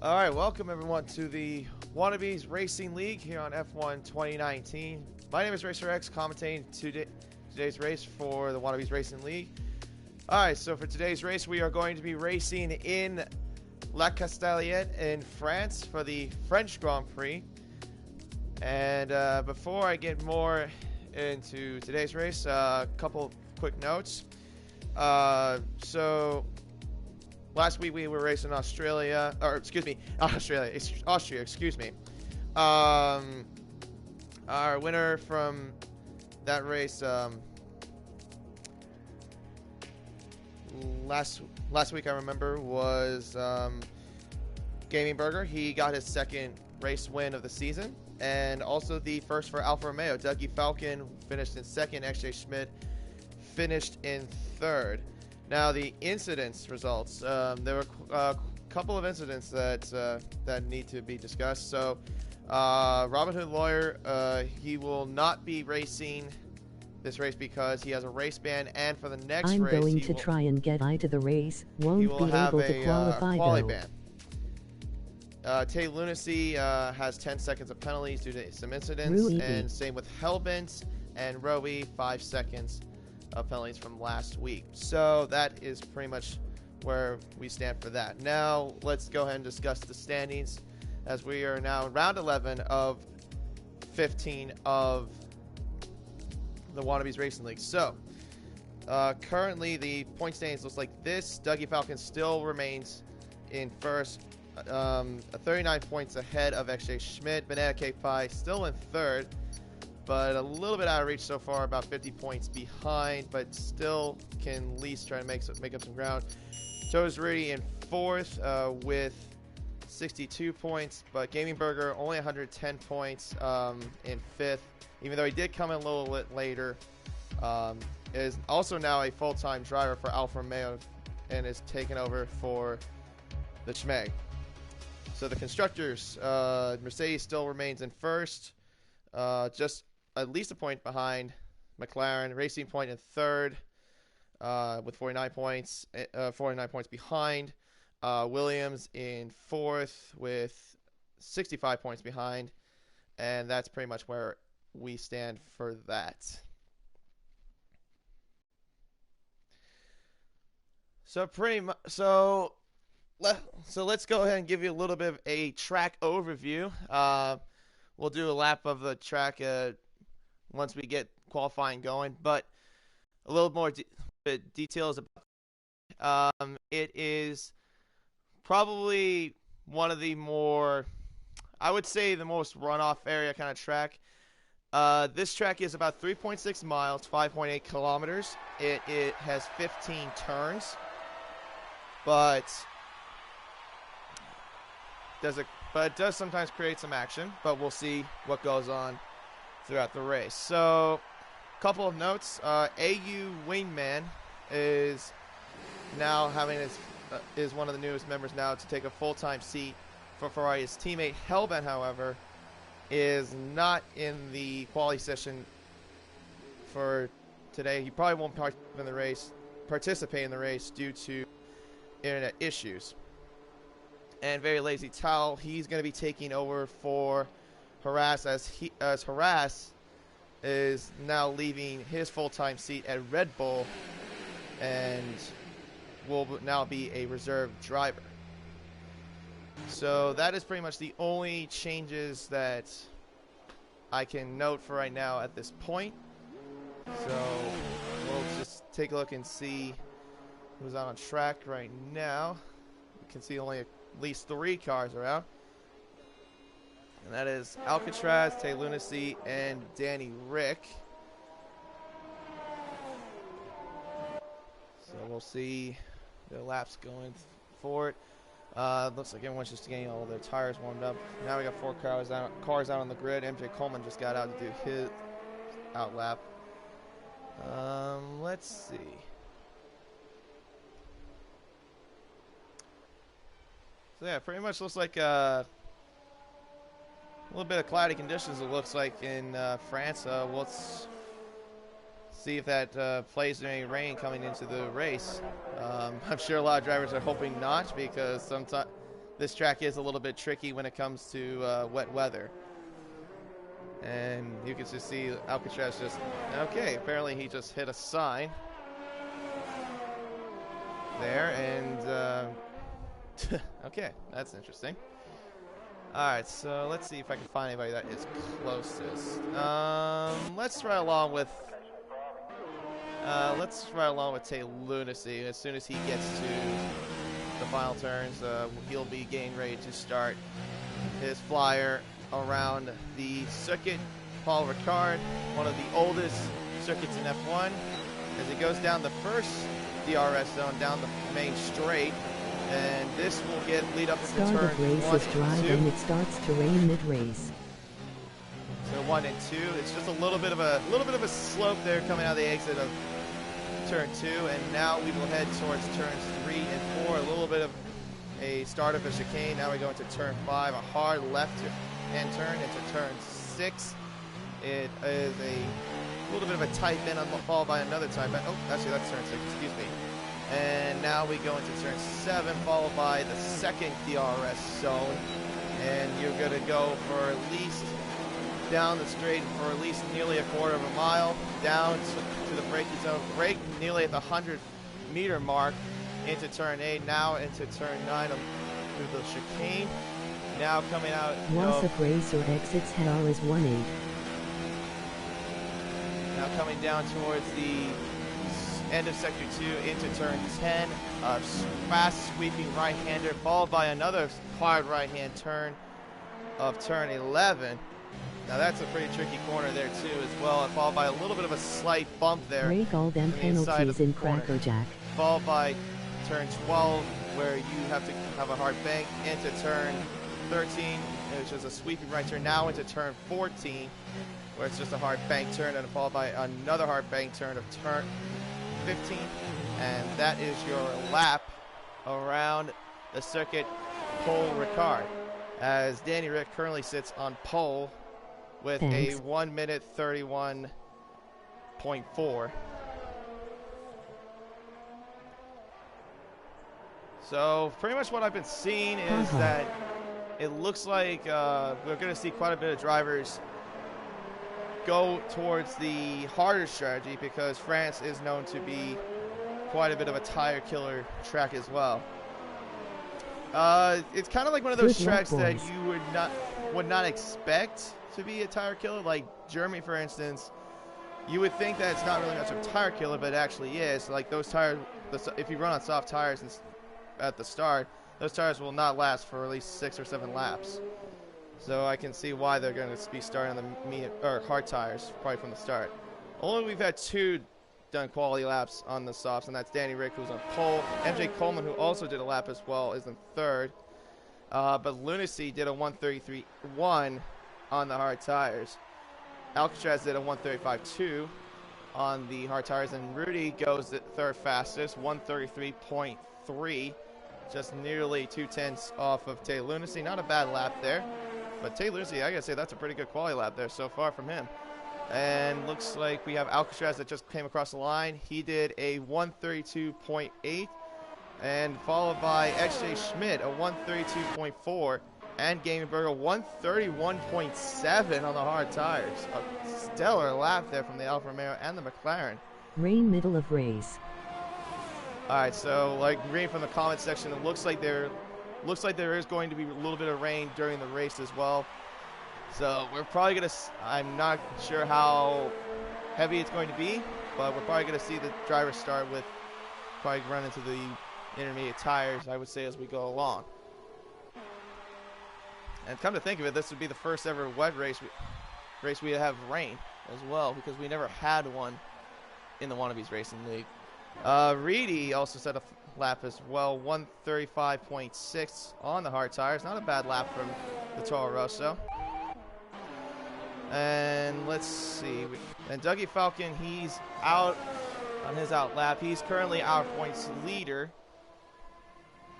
Alright, welcome everyone to the Wannabes Racing League here on F1 2019. My name is Racer X, commentating today's race for the Wannabes Racing League. Alright, so for today's race we are going to be racing in La Castelliette in France for the French Grand Prix. And before I get more into today's race, a couple quick notes. Last week we were racing Austria, excuse me. Our winner from that race last week, I remember, was Gaming Burger. He got his second race win of the season, and also the first for Alfa Romeo. Dougie Falcon finished in second. XJ Schmidt finished in third. Now the incidents results. There were a couple of incidents that need to be discussed. So Robin Hood Lawyer, he will not be racing this race because he has a race ban, and for the next race, I'm going to try and get to the race. Won't be able to qualify quali though. ban. Tay Lunacy has 10 seconds of penalties due to some incidents, and same with Hellbent and Rowie, 5 seconds of penalties from last week. So that is pretty much where we stand for that. Now let's go ahead and discuss the standings, as we are now in round 11 of 15 of the Wannabes Racing League. So currently the point standings looks like this. Dougie Falcon still remains in first, 39 points ahead of XJ Schmidt. Banana Cake Pie still in third, but a little bit out of reach so far, about 50 points behind, but still can at least try to make up some ground. Toes Rudy in fourth with 62 points, but Gaming Burger only 110 points in fifth, even though he did come in a little bit later. Is also now a full-time driver for Alfa Romeo and is taking over for the Schmeg. So the constructors, Mercedes still remains in first, just at least a point behind McLaren. Racing Point in third with 49 points, 49 points behind. Williams in fourth with 65 points behind, and that's pretty much where we stand for that. So let's go ahead and give you a little bit of a track overview. We'll do a lap of the track once we get qualifying going, but a little more details about it is probably one of the more, I would say, the most runoff area kind of track. This track is about 3.6 miles, 5.8 kilometers. It has 15 turns, but it does sometimes create some action, but we'll see what goes on throughout the race. So, a couple of notes. AU Wingman is now is one of the newest members now to take a full-time seat for Ferrari. His teammate Hellbent, however, is not in the quali session for today. He probably won't participate in the race due to internet issues. And Very Lazy Towel, he's going to be taking over for Harass, as Harass is now leaving his full-time seat at Red Bull and will now be a reserve driver. So that is pretty much the only changes that I can note for right now at this point. So we'll just take a look and see who's out on track right now. You can see only at least 3 cars are out. And that is Alcatraz, Tay Lunacy, and Danny Rick. So we'll see the laps going forward. Looks like everyone's just getting all their tires warmed up. Now we got 4 cars out on the grid. MJ Coleman just got out to do his out lap. Let's see. So yeah, pretty much looks like a little bit of cloudy conditions, it looks like, in France. Let's see if that plays any rain coming into the race. I'm sure a lot of drivers are hoping not, because this track is a little bit tricky when it comes to wet weather. And you can just see Alcatraz just, okay, apparently he just hit a sign there, and okay, that's interesting. Alright, so let's see if I can find anybody that is closest. Let's ride along with Tay Lunacy. As soon as he gets to the final turns, he'll be getting ready to start his flyer around the circuit. Paul Ricard, one of the oldest circuits in F1, as he goes down the first DRS zone, down the main straight, and this will lead up to turn 1 and 2. And it starts to rain mid-race. So 1 and 2, it's just a little bit of a slope there coming out of the exit of turn 2, and now we will head towards turns 3 and 4. A little bit of a start of a chicane. Now we go into turn 5, a hard left-hand turn into turn 6. It is a little bit of a tight bend followed by another tight bend. Oh, actually that's turn 6, excuse me. And now we go into turn 7, followed by the second DRS zone. And you're going to go for at least down the straight for at least nearly a quarter of a mile, down to the braking zone, brake nearly at the 100-meter mark into turn 8, now into turn 9 through the chicane. Now coming out. Loss of race or exits Hell is 1-8. Now coming down towards the end of sector 2 into turn 10, a fast sweeping right-hander followed by another hard right-hand turn of turn 11. Now that's a pretty tricky corner there too as well, followed by a little bit of a slight bump there. Break all them penalties in Crackerjack. Followed by turn 12 where you have to have a hard bank into turn 13, which is a sweeping right turn, now into turn 14 where it's just a hard bank turn, and followed by another hard bank turn of turn 15, and that is your lap around the circuit Paul Ricard, as Danny Rick currently sits on pole with a 1 minute 31.4. So pretty much what I've been seeing is that it looks like we're going to see quite a bit of drivers go towards the harder strategy, because France is known to be quite a bit of a tire killer track as well. It's kind of like one of those tracks that you would not expect to be a tire killer. Like Germany, for instance, you would think that it's not really much of a tire killer, but it actually is. Like those tires, if you run on soft tires at the start, those tires will not last for at least 6 or 7 laps. So I can see why they're going to be starting on the hard tires probably from the start. Only we've had 2 done quality laps on the softs, and that's Danny Rick, who's on pole. MJ Coleman, who also did a lap as well, is in 3rd. But Lunacy did a 1:33.1 on the hard tires. Alcatraz did a 1:35.2 on the hard tires, and Rudy goes at 3rd fastest, 1:33.3, just nearly 2/10 off of Tay Lunacy. Not a bad lap there. But Tay Lunacy, I gotta say, that's a pretty good quality lap there so far from him. And looks like we have Alcatraz that just came across the line. He did a 1:32.8, and followed by XJ Schmidt, a 1:32.4, and Gamenberg, a 1:31.7 on the hard tires. A stellar lap there from the Alfa Romeo and the McLaren. Rain middle of race. All right, so like reading from the comment section, it looks like there is going to be a little bit of rain during the race as well. So we're probably going to, I'm not sure how heavy it's going to be, but we're probably going to see the drivers start with, probably run into the intermediate tires, I would say, as we go along. And come to think of it, this would be the first ever wet race we have rain as well, because we never had one in the Wannabes Racing League. Reedy also set a lap as well, 1:35.6 on the hard tires. Not a bad lap from the Toro Rosso. And let's see. And Dougie Falcon, he's out on his out lap. He's currently our points leader,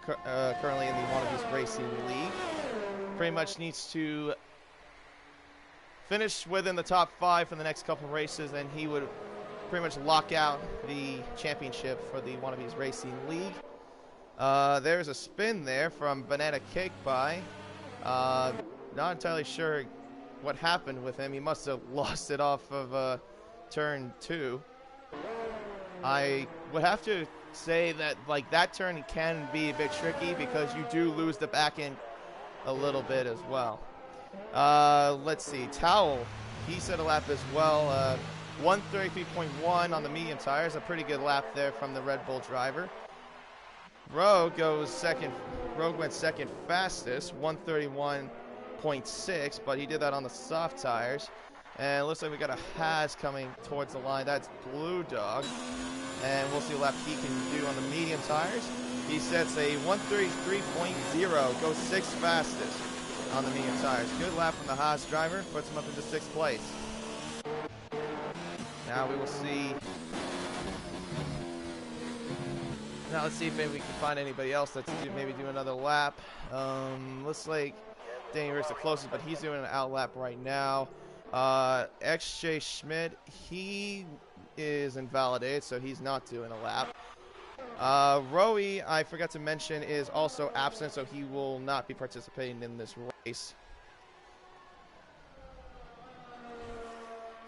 currently in the Wannabes Racing League. Pretty much needs to finish within the top 5 for the next couple races, and he would pretty much lock out the championship for the Wannabes Racing League. There's a spin there from Banana Cake Pie. Not entirely sure what happened with him. He must have lost it off of turn 2. I would have to say that like that turn can be a bit tricky because you do lose the back end a little bit as well. Let's see. Towel, he set a lap as well. 133.1 on the medium tires. A pretty good lap there from the Red Bull driver. Rogue goes second. Rogue went second fastest, 131.6, but he did that on the soft tires. And it looks like we got a Haas coming towards the line. That's Blue Dog. And we'll see what lap he can do on the medium tires. He sets a 133.0, goes 6th fastest on the medium tires. Good lap from the Haas driver, puts him up into 6th place. Now we will see. Now let's see if maybe we can find anybody else that's maybe do another lap. Looks like Danny Rick's the closest, but he's doing an out lap right now. XJ Schmidt, he is invalidated, so he's not doing a lap. Rowie, I forgot to mention, is also absent, so he will not be participating in this race.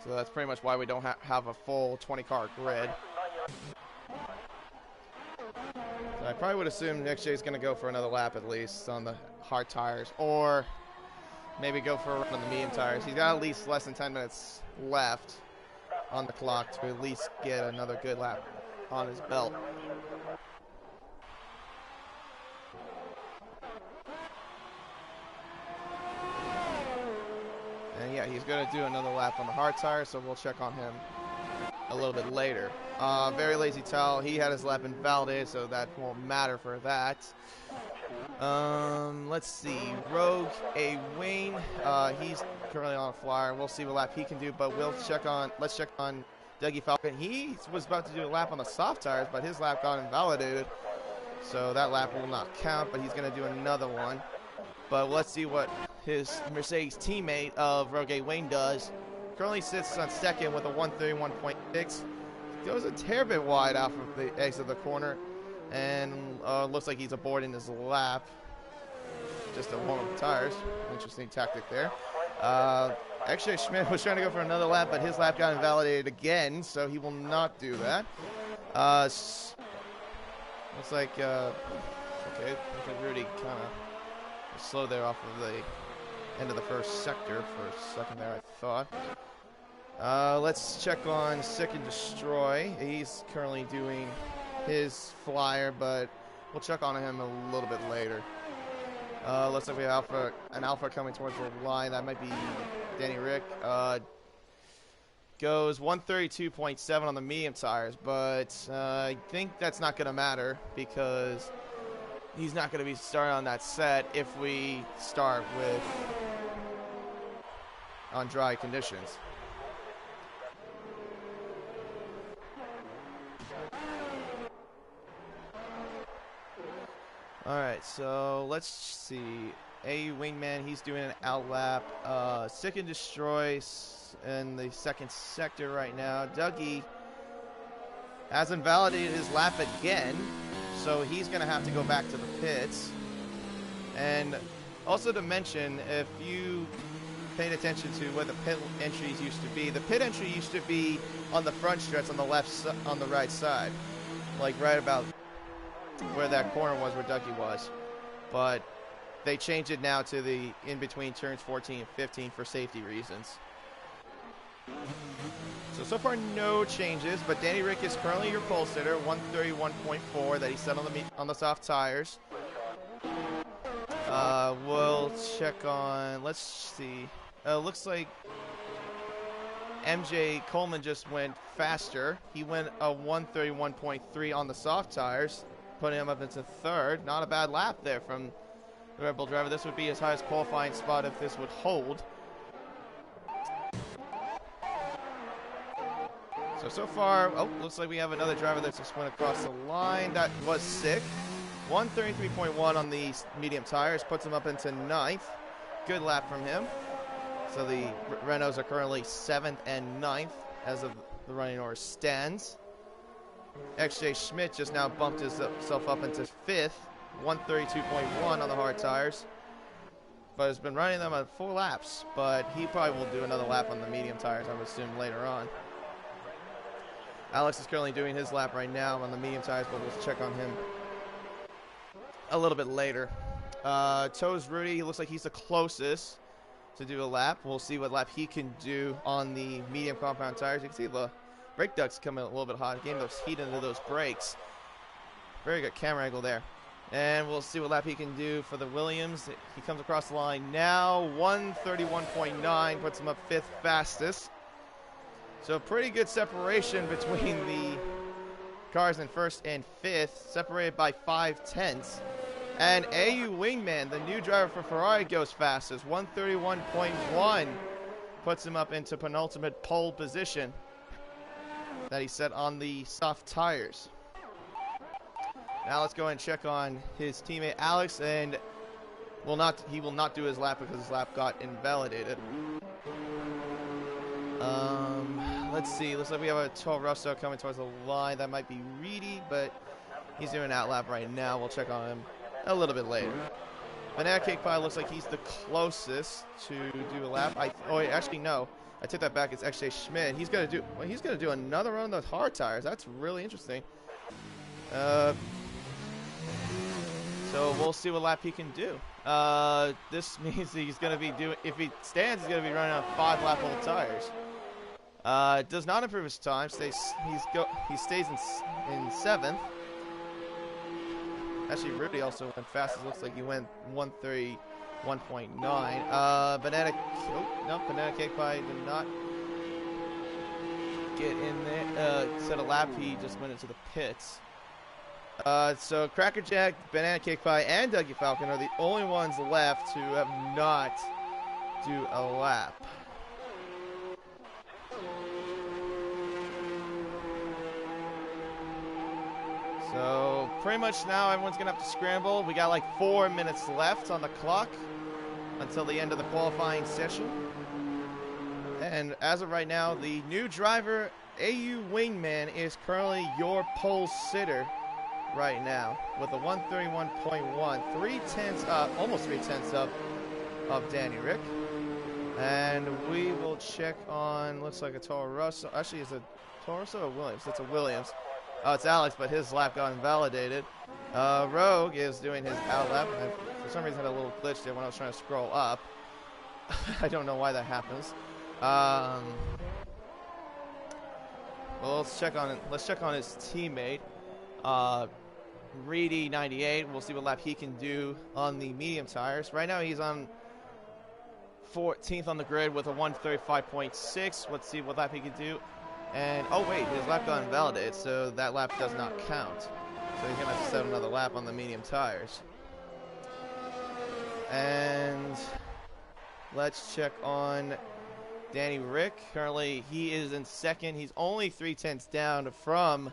So that's pretty much why we don't have a full 20-car grid. So I probably would assume XJ is going to go for another lap at least on the hard tires, or maybe go for a run on the medium tires. He's got at least less than 10 minutes left on the clock to at least get another good lap on his belt. And yeah, he's going to do another lap on the hard tires, so we'll check on him a little bit later. Very Lazy Towel, he had his lap invalidated, so that won't matter for that. Let's see. Rogue A. Wayne, he's currently on a flyer. We'll see what lap he can do, but let's check on Dougie Falcon. He was about to do a lap on the soft tires, but his lap got invalidated, so that lap will not count, but he's going to do another one. But let's see what his Mercedes teammate of Rogue A. Wayne does. Currently sits on second with a 131.6. Goes a tear bit wide off of the exit of the corner. And looks like he's aborting his lap. Just to warm up the tires. Interesting tactic there. Actually, Schmidt was trying to go for another lap, but his lap got invalidated again, so he will not do that. Looks like, okay, looks like Rudy kind of slow there off of the end of the first sector for a second there, I thought. Let's check on Sick and Destroy. He's currently doing his flyer, but we'll check on him a little bit later. Looks like we have an Alpha coming towards the line. That might be Danny Rick. Goes 132.7 on the medium tires, but I think that's not going to matter because he's not going to be starting on that set if we start with on dry conditions. Alright, so let's see. A Wingman, he's doing an out lap. Sick and Destroy in the second sector right now. Dougie has invalidated his lap again, so he's going to have to go back to the pits. And also to mention, if you paid attention to where the pit entries used to be, the pit entry used to be on the front stretch on the on the right side, like right about where that corner was where Dougie was. But they changed it now to the in between turns 14 and 15 for safety reasons. So far no changes, but Danny Rick is currently your pole sitter, 131.4 that he set on the soft tires. We'll check on, let's see. Looks like MJ Coleman just went faster. He went a 131.3 on the soft tires, putting him up into third. Not a bad lap there from the Red Bull driver. This would be his highest qualifying spot if this would hold. So far, looks like we have another driver that just went across the line. That was sick. 133.1 on the medium tires, puts him up into ninth. Good lap from him. So the Renaults are currently 7th and 9th as of the running order stands. XJ Schmidt just now bumped himself up into 5th, 132.1 on the hard tires. But has been running them at 4 laps. But he probably will do another lap on the medium tires, I would assume, later on. Alex is currently doing his lap right now on the medium tires, but we'll check on him a little bit later. Toes Rudy, he looks like he's the closest to do a lap. We'll see what lap he can do on the medium compound tires. You can see the brake ducts coming a little bit hot, getting those heat into those brakes. Very good camera angle there. And we'll see what lap he can do for the Williams. He comes across the line now. 131.9 puts him up 5th fastest. So pretty good separation between the cars in 1st and 5th, separated by 5/10. And AU Wingman, the new driver for Ferrari, goes fastest. 131.1 puts him up into penultimate pole position that he set on the soft tires. Now let's go ahead and check on his teammate Alex, and he will not do his lap because his lap got invalidated. Let's see. Looks like we have a Toro Rosso coming towards the line. That might be Reedy, but he's doing an out lap right now. We'll check on him a little bit later. Banana Cake Pie looks like he's the closest to do a lap. Actually no. I take that back. It's XJ Schmidt. He's gonna do another run on the hard tires. That's really interesting. So we'll see what lap he can do. This means he's gonna be doing. If he stands, he's gonna be running on 5 lap old tires. Does not improve his time. He stays in 7th. Actually, Rudy also went fast. It looks like he went 131.9. Banana Cake Pie did not get in there. Set a lap. He just went into the pits. So Crackerjack, Banana Cake Pie, and Dougie Falcon are the only ones left who have not do a lap. So pretty much now everyone's gonna have to scramble. We got like 4 minutes left on the clock until the end of the qualifying session. And as of right now, the new driver, AU Wingman, is currently your pole sitter right now with a 131.1, 3/10 up, almost 3/10 up of Danny Rick. And we will check on, looks like a Toro Rosso. Actually, is it Toro Rosso or Williams? It's a Williams. Oh, it's Alex, but his lap got invalidated. Rogue is doing his out lap. For some reason, I had a little glitch there when I was trying to scroll up. I don't know why that happens. Well, let's check on his teammate, Reedy 98. We'll see what lap he can do on the medium tires. Right now, he's on 14th on the grid with a 135.6. Let's see what lap he can do. And, oh wait, his lap got invalidated, so that lap does not count. So he's going to have to set another lap on the medium tires. And let's check on Danny Rick. Currently, he is in 2nd. He's only 3/10 down from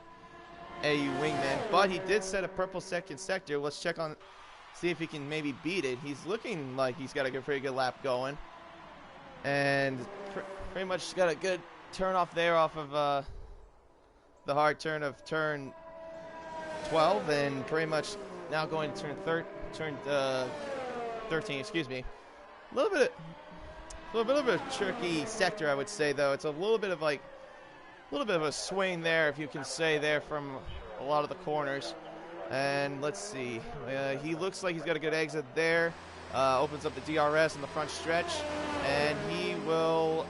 AU Wingman, but he did set a purple 2nd sector. Let's check on, see if he can maybe beat it. He's looking like he's got a pretty good lap going. And pretty much got a good turn off there off of the hard turn of turn 12, and pretty much now going to turn 13, excuse me. A little bit of a tricky sector, I would say, though. It's a little bit of a swing there, if you can say, there from a lot of the corners. And let's see, he looks like he's got a good exit there. Opens up the DRS in the front stretch, and he will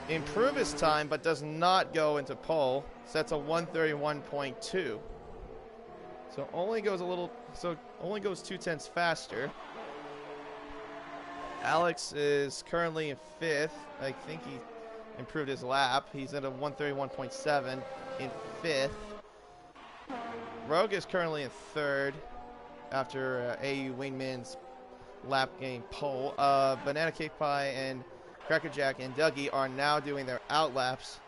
improve his time, but does not go into pole. Sets a 131.2. So only goes 2/10 faster. Alex is currently in 5th. I think he improved his lap. He's at a 131.7 in 5th. Rogue is currently in 3rd after AU Wingman's lap game pole. Banana Cake Pie and Crackerjack and Dougie are now doing their out laps,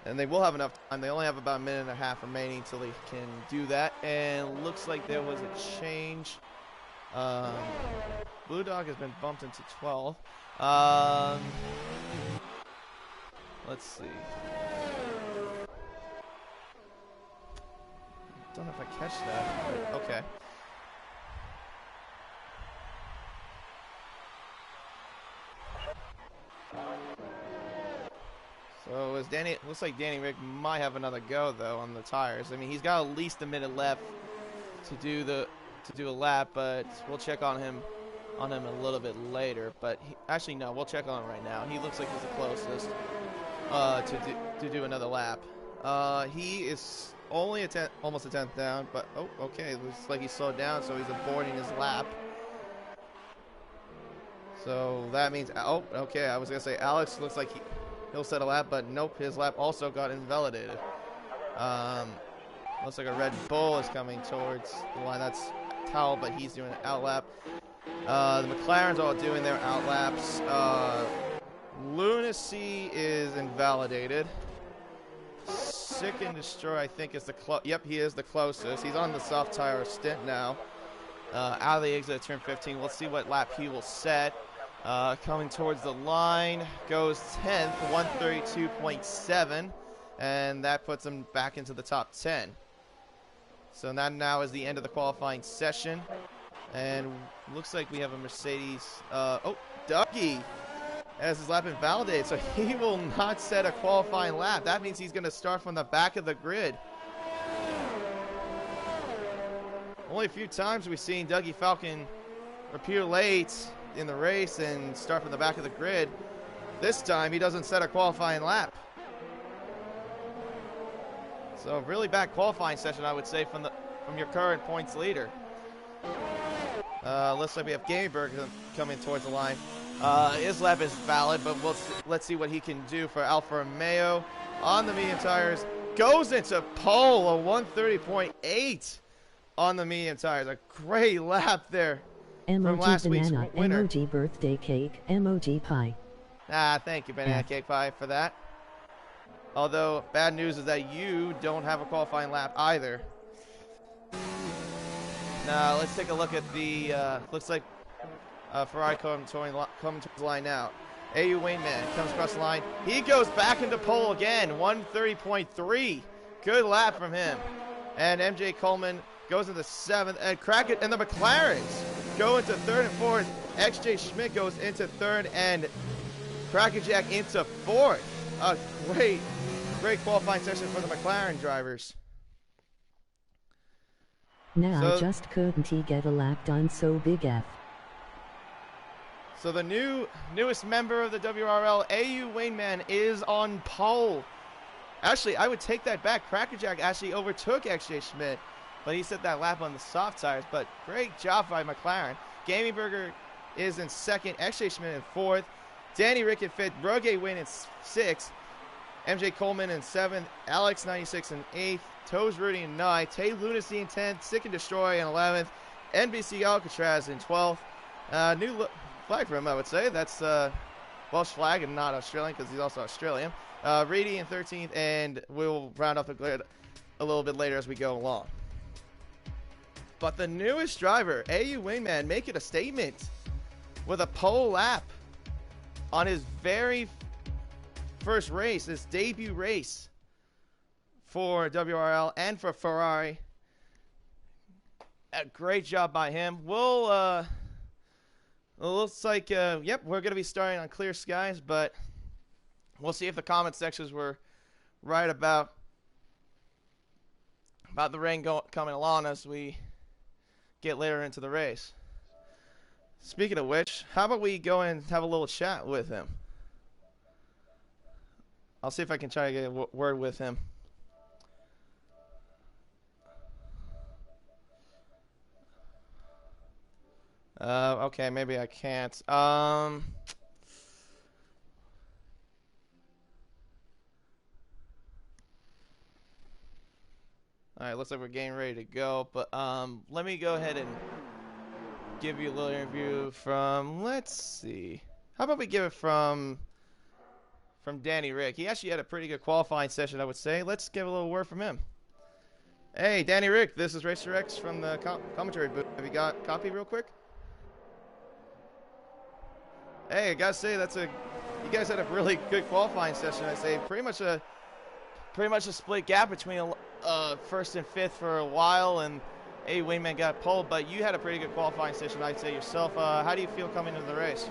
and they will have enough time. They only have about a minute and a half remaining until they can do that. And looks like there was a change. Blue Dog has been bumped into 12. Let's see. catch that. Okay. So as looks like Danny Rick might have another go though on the tires. I mean, he's got at least a minute left to do a lap, but we'll check on him a little bit later. But actually, no, we'll check on him right now. He looks like he's the closest to do another lap. He is only almost a tenth down, but oh, okay, it looks like he slowed down, so he's aborting his lap. So that means, oh, okay, I was gonna say Alex looks like he'll set a lap, but nope, his lap also got invalidated. Looks like a Red Bull is coming towards the line. That's Towel, but he's doing an out lap. The McLarens all doing their out laps. Lunacy is invalidated. Sick and Destroy, I think, is yep, he is the closest. He's on the soft tire stint now. Out of the exit at turn 15. Let's see what lap he will set. Coming towards the line, goes 10th, 132.7, and that puts him back into the top 10. So that now is the end of the qualifying session, and looks like we have a Mercedes. Oh, Dougie has his lap invalidated, so he will not set a qualifying lap. That means he's going to start from the back of the grid. Only a few times we've seen Dougie Falcon appear late in the race and start from the back of the grid. This time he doesn't set a qualifying lap. So really bad qualifying session, I would say, from your current points leader. Looks like we have Gamebird coming towards the line. His lap is valid, but let's see what he can do for Alfa Romeo on the medium tires. Goes into pole, a 130.8 on the medium tires. A great lap there. From last week's winner. Emoji birthday cake, emoji pie. Thank you, Banana Cake Pie, for that. Although, bad news is that you don't have a qualifying lap either. Now, let's take a look at the, looks like Ferrari coming towards the line now. AU Wayneman comes across the line. He goes back into pole again, 130.3. Good lap from him. And MJ Coleman goes into 7th, and Crackett and the McLarens go into 3rd and 4th. XJ Schmidt goes into 3rd, and Crackerjack into 4th. A great qualifying session for the McLaren drivers. Now just couldn't he get a lap done, so big F. So the newest member of the WRL, AU Wayneman, is on pole. Actually, I would take that back. Crackerjack actually overtook XJ Schmidt, but he set that lap on the soft tires. But great job by McLaren. Gaming Burger is in 2nd, XJ Schmidt in 4th, Danny Rick in 5th, Rogue Win in 6th, MJ Coleman in 7th, Alex 96 in 8th, Toes Rudy in 9th, Tay Lunacy in 10th, Sick and Destroy in 11th, NBC Alcatraz in 12th. New flag for him, I would say. That's Welsh flag and not Australian, because he's also Australian. Reedy in 13th, and we'll round off the grid a little bit later as we go along. But the newest driver, AU Wingman, making a statement with a pole lap on his very first race, his debut race for WRL and for Ferrari. A great job by him. We'll, looks like, yep, we're going to be starting on clear skies, but we'll see if the comment sections were right about the rain coming along as we get later into the race. Speaking of which, how about we go and have a little chat with him? I'll see if I can try to get a word with him. Okay, maybe I can't. All right, looks like we're getting ready to go, but let me go ahead and give you a little interview from, let's see. How about we give it from Danny Rick? He actually had a pretty good qualifying session, I would say. Let's give a little word from him. Hey, Danny Rick, this is Racer X from the commentary booth. Have you got a copy real quick? Hey, I gotta say you guys had a really good qualifying session. I say pretty much a split gap between first and fifth for a while, and A. Wingman got pulled, but you had a pretty good qualifying session, I'd say yourself. How do you feel coming into the race?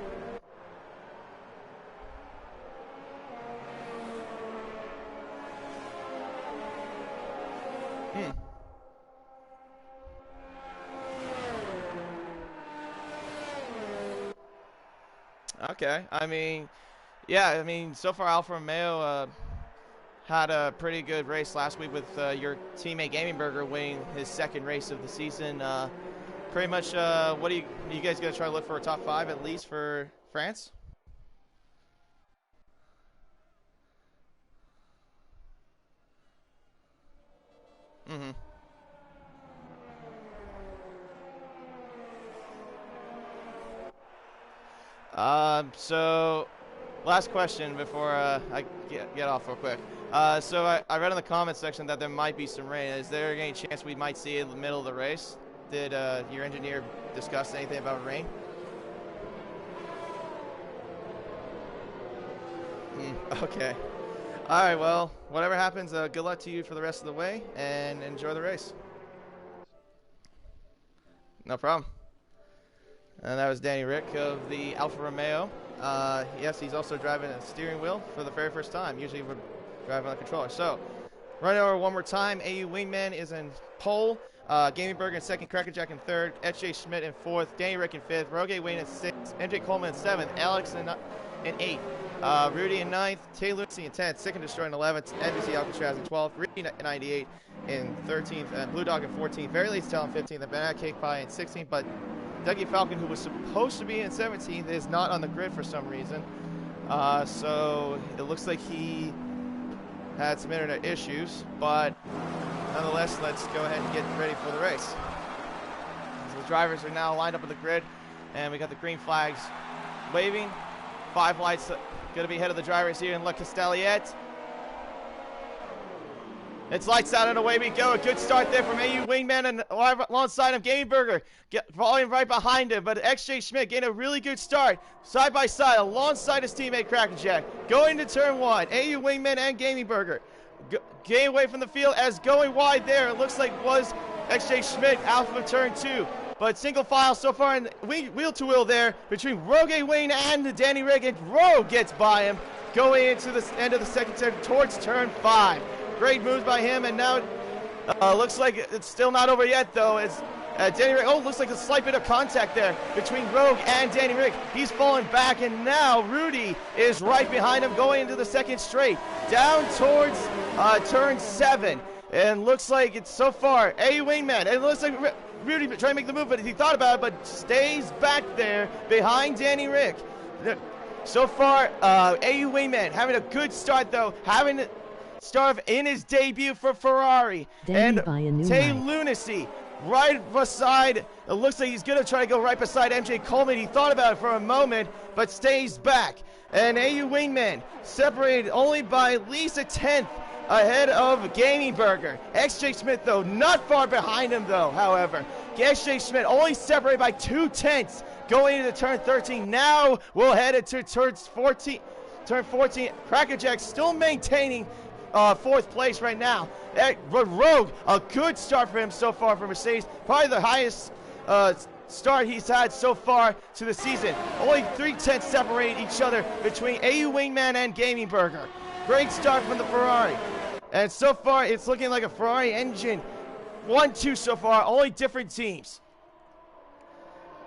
Okay, I mean, yeah, I mean, so far Alfa Romeo had a pretty good race last week with your teammate Gaming Burger winning his second race of the season. Pretty much, what are you guys going to try to look for a top 5 at least for France? Mm-hmm. So last question before I get off real quick. So I read in the comments section that there might be some rain. Is there any chance we might see it in the middle of the race? Did your engineer discuss anything about rain? Okay. All right, well, whatever happens, good luck to you for the rest of the way, and enjoy the race. No problem. And that was Danny Rick of the Alfa Romeo. Yes, he's also driving a steering wheel for the very first time. Usually we're driving on a controller. So, running over one more time, AU Wingman is in pole. Gaming Burger in second, Crackerjack in third, H.J. Schmidt in fourth, Danny Rick in fifth, Rogue Wayne in sixth, MJ Coleman in seventh, Alex in eighth, Rudy in ninth, Taylor Lucy in 10th, Sick and Destroy in 11th, NBC Alcatraz in 12th, Rudy in 98 in 13th, and Blue Dog in 14th, Very Lazy Tell in 15th, and Banana Cake Pie in 16th, but Dougie Falcon, who was supposed to be in 17th, is not on the grid for some reason. So it looks like he had some internet issues, but nonetheless, let's go ahead and get ready for the race. So the drivers are now lined up on the grid, and we got the green flags waving. 5 lights going to be ahead of the drivers here in La Castelliette. It's lights out and away we go. A good start there from AU Wingman and alongside him Gaming Burger. Following right behind him, but XJ Schmidt getting a really good start. Side by side alongside his teammate Crackerjack. Going to turn 1. AU Wingman and Gaming Burger. Getting away from the field as going wide there. It looks like was XJ Schmidt out from turn 2. But single file so far in wheel to wheel there between Rogue Wayne and Danny Rick. And Rogue gets by him going into the end of the second turn towards turn 5. Great moves by him, and now looks like it's still not over yet, though. It's Danny Rick. Oh, looks like a slight bit of contact there between Rogue and Danny Rick. He's falling back, and now Rudy is right behind him going into the second straight. Down towards turn 7. And looks like it's so far A Wingman. It looks like Rudy trying to make the move, but he thought about it, but stays back there behind Danny Rick. So far, AU Wingman having a good start, though. Having to start in his debut for Ferrari. And Tay Lunacy right beside. It looks like he's going to try to go right beside MJ Coleman. He thought about it for a moment, but stays back. And AU Wingman separated only by at least a 10th ahead of Gaming Burger. XJ Schmidt, though, not far behind him, though, however. XJ Schmidt only separated by 2/10 going into turn 13. Now we'll head into turn 14. Turn 14. Crackerjack still maintaining 4th place right now. Rogue, a good start for him so far for Mercedes. Probably the highest start he's had so far to the season. Only 3/10 separate each other between AU Wingman and Gaming Burger. Great start from the Ferrari. And so far, it's looking like a Ferrari engine. 1-2 so far, only different teams.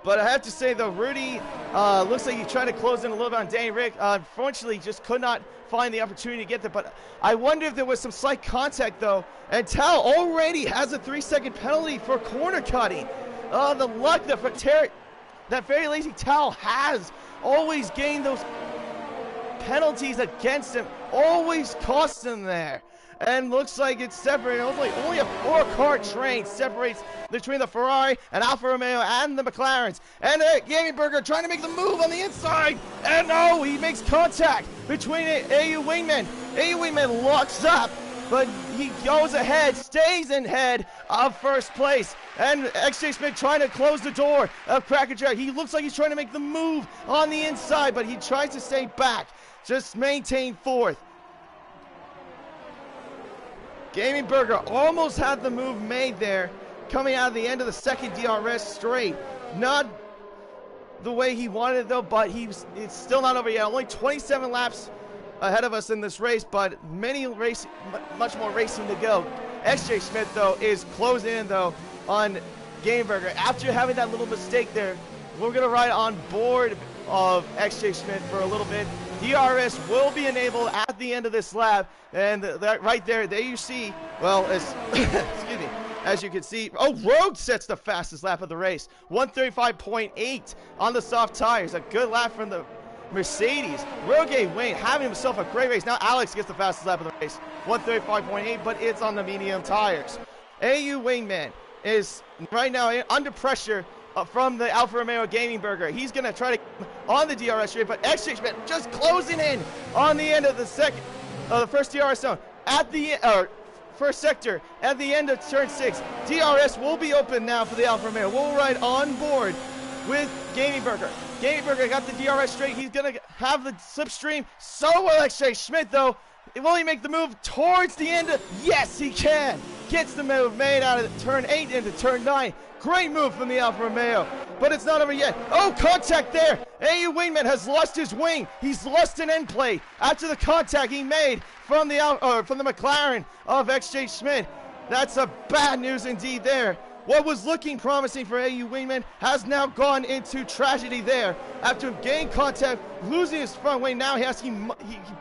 But I have to say, though, Rudy looks like he's trying to close in a little bit on Danny Rick. Unfortunately, just could not find the opportunity to get there. But I wonder if there was some slight contact, though. And Tal already has a 3-second penalty for corner cutting. The luck that Very Lazy Tal has always gained those penalties against him. Always costs him there. And looks like it's separated. Only a 4-car train separates between the Ferrari and Alfa Romeo and the McLarens. And Gaming Burger trying to make the move on the inside. And no, he makes contact between AU Wingman. AU Wingman locks up, but he goes ahead, stays in head of first place. And XJ Smith trying to close the door of Crackerjack. He looks like he's trying to make the move on the inside, but he tries to stay back. Just maintain 4th. Gaming Burger almost had the move made there, coming out of the end of the second DRS straight. Not the way he wanted it though, but it's still not over yet. Only 27 laps ahead of us in this race, but much more racing to go. XJ Smith though is closing in though on Gaming Burger. After having that little mistake there, we're gonna ride on board of XJ Smith for a little bit. DRS will be enabled at the end of this lap, and that right there you see, well, excuse me, as you can see, Rogue sets the fastest lap of the race, 135.8 on the soft tires. A good lap from the Mercedes. Rogue Wayne having himself a great race. Now Alex gets the fastest lap of the race, 135.8, but it's on the medium tires. AU Wingman is right now under pressure from the Alfa Romeo Gaming Burger. He's going to try to on the DRS straight, but XJ Smith just closing in on the end of the first DRS zone. At the first sector, at the end of turn 6, DRS will be open now for the Alfa Romeo. We'll ride on board with Gaming Burger. Gaming Burger got the DRS straight. He's going to have the slipstream. So will XJ Smith, though. Will he make the move towards the end? Yes, he can. Gets the move made out of turn 8 into turn 9. Great move from the Alfa Romeo, but it's not over yet. Oh, contact there. AU Wingman has lost his wing. He's lost an end plate after the contact he made from the McLaren of XJ Smith. That's a bad news indeed there. What was looking promising for AU Wingman has now gone into tragedy there. After gaining contact, losing his front wing, now he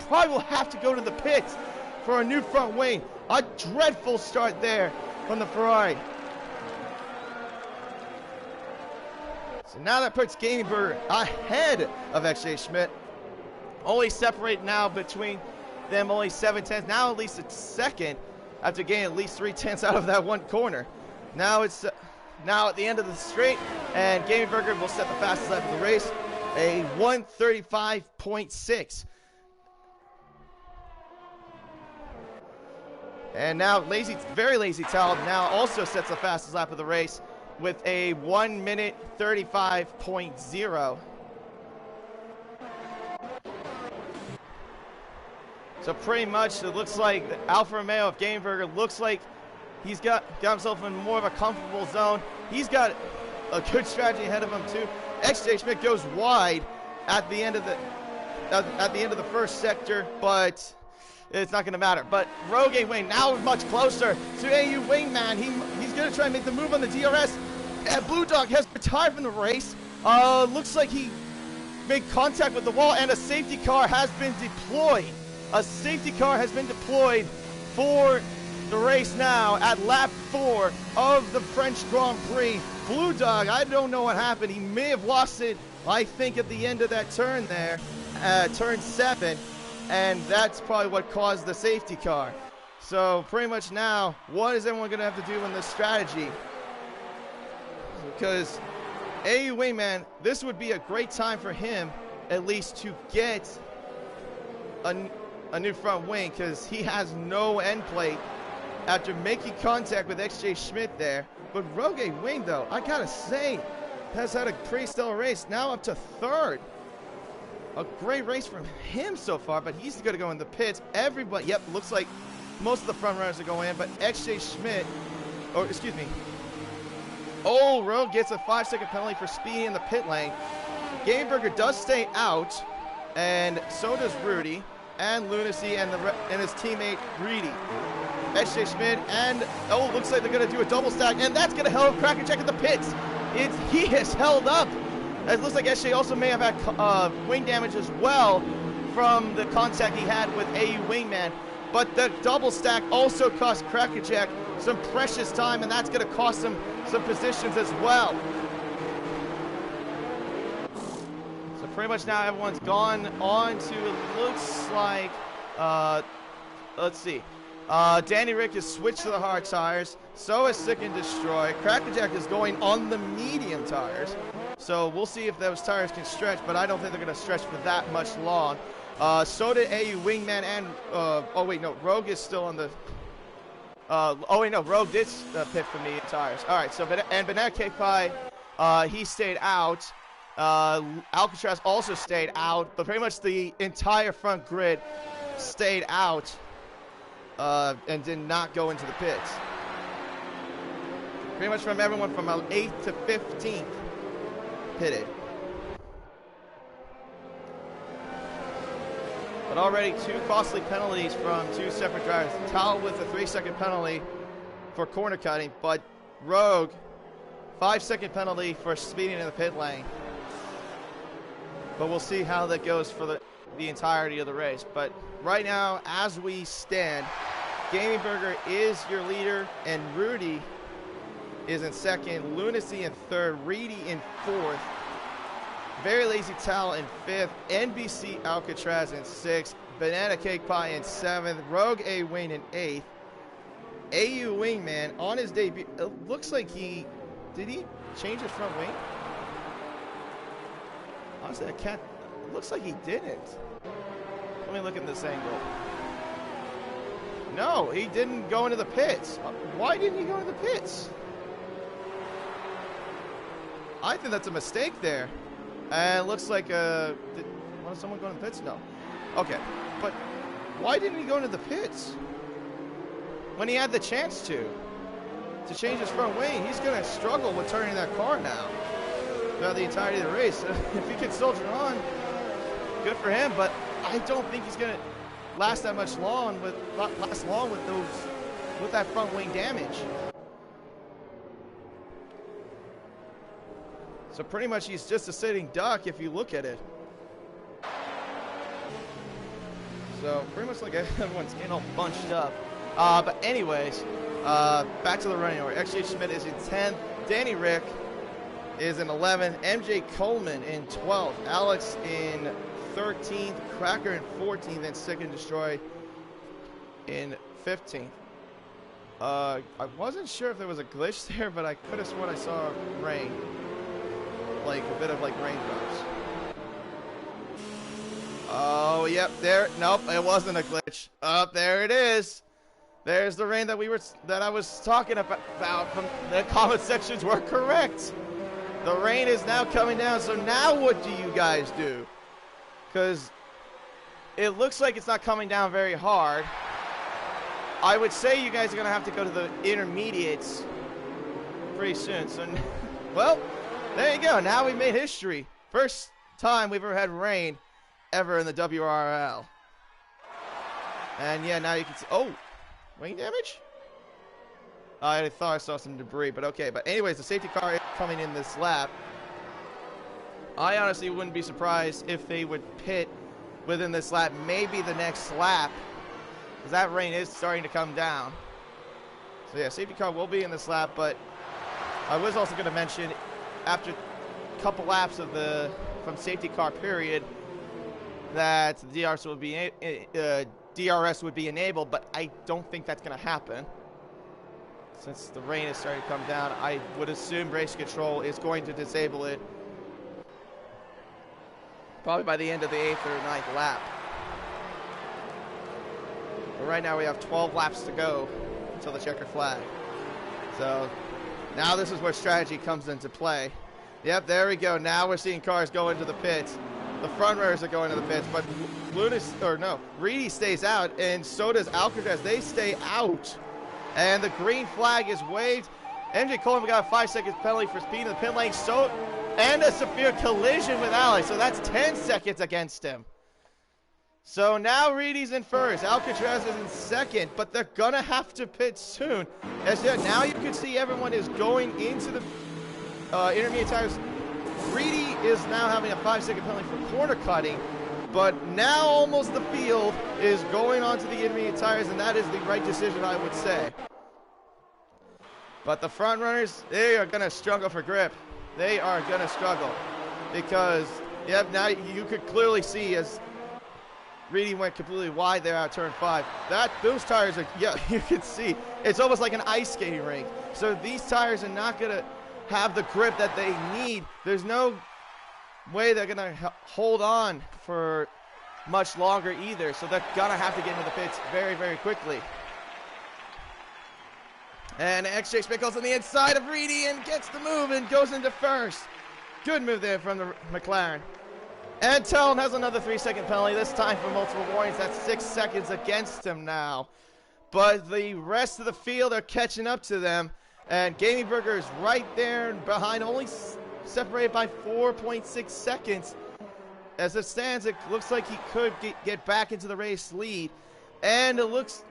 probably will have to go to the pits for a new front wing. A dreadful start there from the Ferrari. So now that puts Gaming Burger ahead of XJ Schmidt. Only separate now between them, only 7 tenths. Now at least it's second after gaining at least 3 tenths out of that one corner. Now it's now at the end of the straight, and Gaming Burger will set the fastest lap of the race, a 135.6. And now very lazy Tal now also sets the fastest lap of the race with a 1 minute 35.0. So pretty much it looks like the Alfa Romeo of Gaming Burger looks like he's got himself in more of a comfortable zone. He's got a good strategy ahead of him too. XJ Schmidt goes wide at the end of the first sector, but it's not going to matter. But Rogue Wing now much closer to AU Wingman. He's going to try and make the move on the DRS. And Blue Dog has retired from the race. Looks like he made contact with the wall, and a safety car has been deployed. A safety car has been deployed for the race now at lap 4 of the French Grand Prix. Blue Dog, I don't know what happened. He may have lost it, I think, at the end of that turn there, turn 7, and that's probably what caused the safety car. So pretty much now, what is everyone going to have to do in this strategy? Because AU Wingman, this would be a great time for him at least to get a new front wing, because he has no end plate after making contact with XJ Schmidt there. But Rogue Wing, though, I gotta say, has had a pretty stellar race, now up to 3rd. A great race from him so far, but he's gonna go in the pits. Everybody, yep, looks like most of the front runners are going in, but XJ Schmidt, or excuse me, oh, Rogue gets a 5-second penalty for speeding in the pit lane. Gaming Burger does stay out, and so does Rudy and Lunacy and his teammate Greedy. XJ Schmidt, and looks like they're going to do a double stack, and that's going to help Crackerjack at the pits. He has held up. It looks like SJ also may have had wing damage as well from the contact he had with AU Wingman. But the double stack also cost Crackerjack some precious time, and that's going to cost him some positions as well. So pretty much now everyone's gone on to, it looks like, let's see. Danny Rick has switched to the hard tires. So is Sick and Destroy. Crackerjack is going on the medium tires. So we'll see if those tires can stretch, but I don't think they're going to stretch for that much long. So did AU Wingman and, oh wait, no, Rogue is still on the, oh wait, no, Rogue did pit for medium tires. All right, so, and Banana Cake Pie, he stayed out. Alcatraz also stayed out, but pretty much the entire front grid stayed out. and did not go into the pits. Pretty much from everyone from 8th to 15th pitted. But already 2 costly penalties from 2 separate drivers. Tal with a 3-second penalty for corner cutting, but Rogue, 5-second penalty for speeding in the pit lane. But we'll see how that goes for the entirety of the race. But right now, as we stand, Gaming Burger is your leader, and Rudy is in 2nd, Lunacy in 3rd, Reedy in 4th, Very Lazy Tal in 5th, NBC Alcatraz in 6th, Banana Cake Pie in 7th, Rogue A Wing in 8th, AU Wingman on his debut. It looks like did he change his front wing? Honestly, it looks like he didn't. Let me look at this angle. No, he didn't go into the pits. Why didn't he go into the pits? I think that's a mistake there. And it looks like, was someone going to the pits? No. Okay, but why didn't he go into the pits? When he had the chance to change his front wing, he's going to struggle with turning that car now throughout the entirety of the race. If he can soldier on, good for him, but I don't think he's going to last long with that front wing damage. So pretty much he's just a sitting duck if you look at it. So pretty much like everyone's getting all bunched up. But anyways, back to the running order. XJ Schmidt is in 10th. Danny Rick is in 11th. MJ Coleman in 12th. Alex in 13th. Cracker in 14th. And Sick and Destroy in 15th. I wasn't sure if there was a glitch there, but I could have sworn I saw rain. Like a bit of like raindrops. Oh, yep, there. Nope, it wasn't a glitch. Up there it is. There's the rain that I was talking about. From the comment sections were correct. The rain is now coming down. So now what do you guys do? Because it looks like it's not coming down very hard. I would say you guys are going to have to go to the intermediates pretty soon. So, well, there you go. Now we made history. First time we've ever had rain ever in the WRL. And yeah, now you can see. Oh, wing damage? I thought I saw some debris, but okay. But anyways, the safety car is coming in this lap. I honestly wouldn't be surprised if they would pit within this lap, maybe the next lap, because that rain is starting to come down. So yeah, safety car will be in this lap, but I was also going to mention after a couple laps of from safety car period that the DRS would be enabled, but I don't think that's going to happen. Since the rain is starting to come down, I would assume race control is going to disable it probably by the end of the 8th or 9th lap. But right now we have 12 laps to go until the checker flag. So now this is where strategy comes into play. Yep, there we go. Now we're seeing cars go into the pits. The front runners are going to the pits, but Reedy stays out, and so does Alcatraz. They stay out. And the green flag is waved. MJ Coleman got a 5-second penalty for speeding in the pit lane. And a severe collision with Alex. So that's 10 seconds against him. So now Reedy's in first. Alcatraz is in second, but they're going to have to pit soon. As yet, now you can see everyone is going into the intermediate tires. Reedy is now having a 5-second penalty for corner cutting, but now almost the field is going onto the intermediate tires, and that is the right decision, I would say. But the front runners, they are going to struggle for grip. They are going to struggle because, yep, now you could clearly see as Reedy went completely wide there out turn 5. Those tires are, yeah, you can see. It's almost like an ice skating rink. So these tires are not going to have the grip that they need. There's no way they're going to hold on for much longer either. So they're going to have to get into the pits very, very quickly. And XJ Schmidt goes on the inside of Reedy and gets the move and goes into first. Good move there from the McLaren. And Tone has another 3-second penalty, this time for multiple warnings. That's 6 seconds against him now. but the rest of the field are catching up to them, and Gaming Burger is right there behind, only separated by 4.6 seconds. As it stands, it looks like he could get back into the race lead, and let's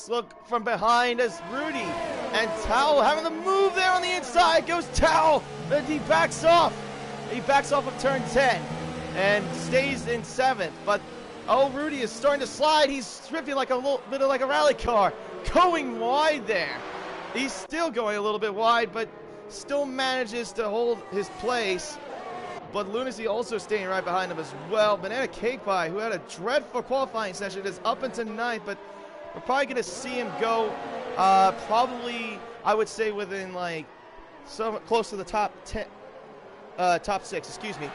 look from behind as Rudy and Tao having the move there on the inside. Goes Tao, and he backs off. He backs off of turn 10 and stays in 7th, but Rudy is starting to slide. He's drifting like a little bit like a rally car, going wide there. He's still going a little bit wide, but still manages to hold his place. But Lunacy also staying right behind him as well. Banana Cake Pie, who had a dreadful qualifying session, is up into 9th, but we're probably going to see him go probably, I would say, within like close to the top 10, top 6, excuse me.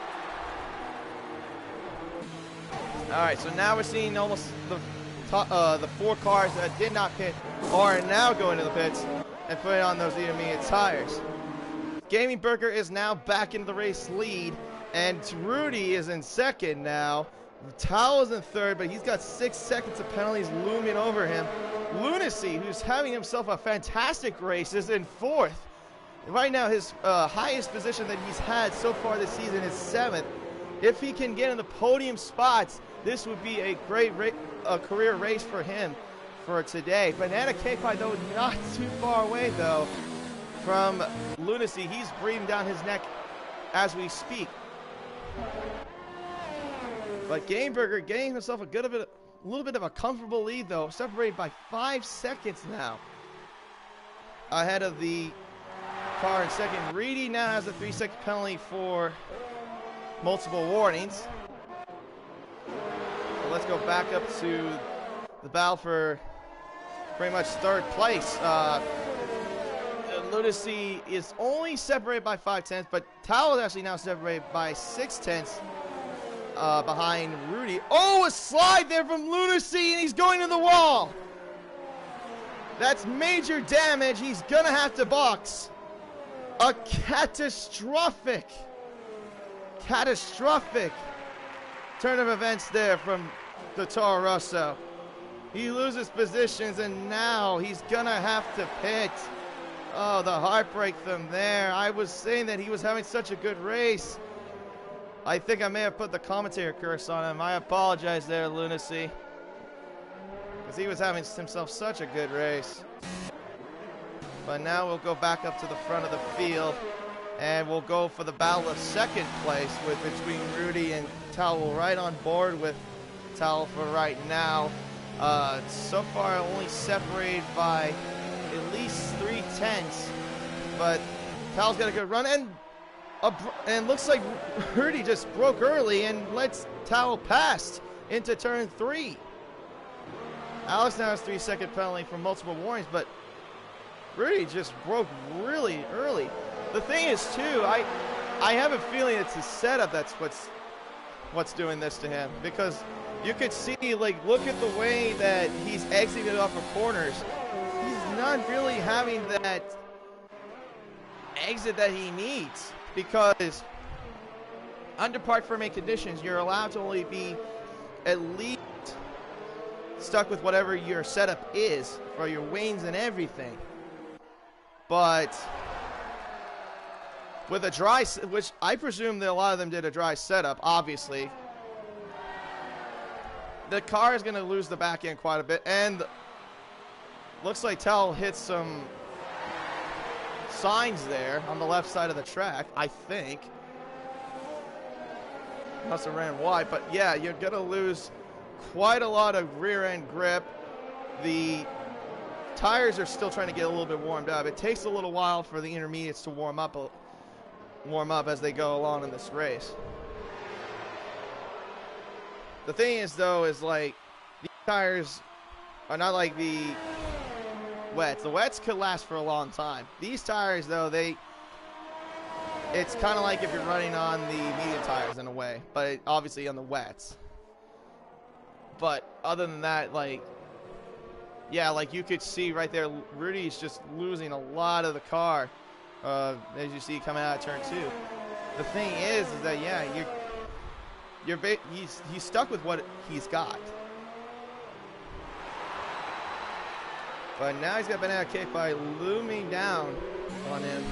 All right, so now we're seeing almost the 4 cars that did not pit are now going to the pits and putting on those intermediate tires. Gaming Burger is now back into the race lead, and Rudy is in 2nd now. Tao is in 3rd, but he's got 6 seconds of penalties looming over him. Lunacy, who's having himself a fantastic race, is in 4th. Right now, his highest position that he's had so far this season is 7th. If he can get in the podium spots, this would be a great career race for him for today. Banana Cake Pie, though, not too far away, though, from Lunacy. He's breathing down his neck as we speak. But Game Burger getting himself a little bit of a comfortable lead, though, separated by 5 seconds now, ahead of the car in 2nd. Reedy now has a 3-second penalty for multiple warnings. So let's go back up to the battle for pretty much 3rd place. Lunacy is only separated by 5/10, but Tao is actually now separated by 6/10 behind Rudy. Oh, a slide there from Lunacy, and he's going to the wall. That's major damage. He's gonna have to box. A catastrophic turn of events there from the Toro Rosso. He loses positions, and now he's gonna have to pit. Oh, the heartbreak from there. I was saying that he was having such a good race. I think I may have put the commentator curse on him. I apologize there, Lunacy, because he was having himself such a good race. But now we'll go back up to the front of the field, and we'll go for the battle of 2nd place between Rudy and Tao. Right on board with Tao for right now. So far only separated by at least 3/10, but Tao's got a good run, and looks like Rudy just broke early and lets Tao pass into turn 3. Alex now has 3-second penalty for multiple warnings, but Rudy just broke really early. The thing is, too, I have a feeling it's his setup that's what's doing this to him, because you could see, like, look at the way that he's exited off of corners. He's not really having that exit that he needs, because under park permit conditions, you're allowed to only be at least stuck with whatever your setup is for your wings and everything. But with a dry, which I presume that a lot of them did a dry setup, obviously, the car is going to lose the back end quite a bit, and looks like Tao hit some signs there on the left side of the track, I think. Must have ran wide, but yeah, you're going to lose quite a lot of rear end grip. The tires are still trying to get a little bit warmed up. It takes a little while for the intermediates to warm up as they go along in this race. The thing is, though, is like these tires are not like the wets. The wets could last for a long time. These tires, though, it's kind of like if you're running on the medium tires in a way, but obviously on the wets. But other than that, like, yeah, like you could see right there, Rudy's just losing a lot of the car, as you see coming out of turn 2. The thing is that, yeah, he's stuck with what he's got. But now he's got banana kick by looming down on him.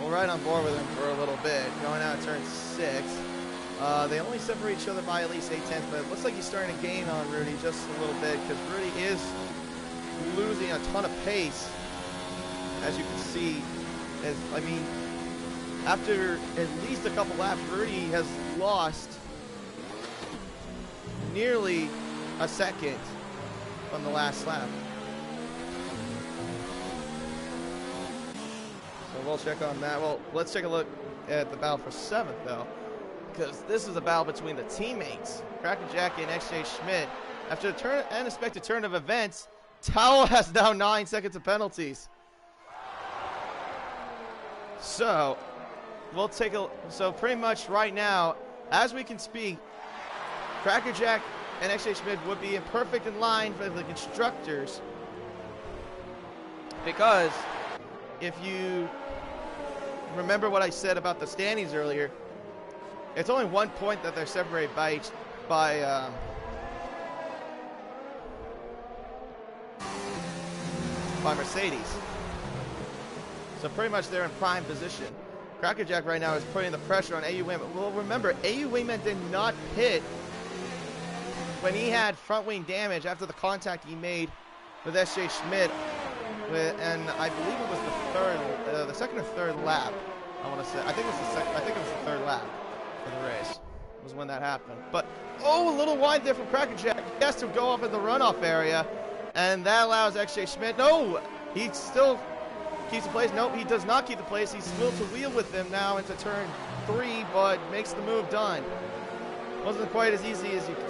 We're right on board with him for a little bit. Going out of turn 6. They only separate each other by at least 8/10, but it looks like he's starting to gain on Rudy just a little bit because Rudy is losing a ton of pace, as you can see. I mean, after at least a couple laps, Rudy has lost nearly a second from the last lap. So we'll check on that. Well, let's take a look at the battle for 7th, though, because this is a battle between the teammates, Crackerjack and XJ Schmidt. After the unexpected turn of events, Towel has now 9 seconds of penalties. So we'll take so pretty much right now, as we can speak, Crackerjack and XJ Schmidt would be in perfect in line for the constructors, because if you remember what I said about the standings earlier, it's only 1 point that they're separated by Mercedes. So pretty much they're in prime position. Crackerjack right now is putting the pressure on AU Wayman. Well, remember, AU Wayman did not pit when he had front wing damage after the contact he made with SJ Schmidt, and I believe it was the second or third lap. I want to say, I think it was the third lap of the race was when that happened. But a little wide there from Crackerjack. He has to go up in the runoff area, and that allows XJ Schmidt. No, he still keeps the place. Nope, he does not keep the place. He's still to wheel with them now into turn 3, but makes the move done. Wasn't quite as easy as you can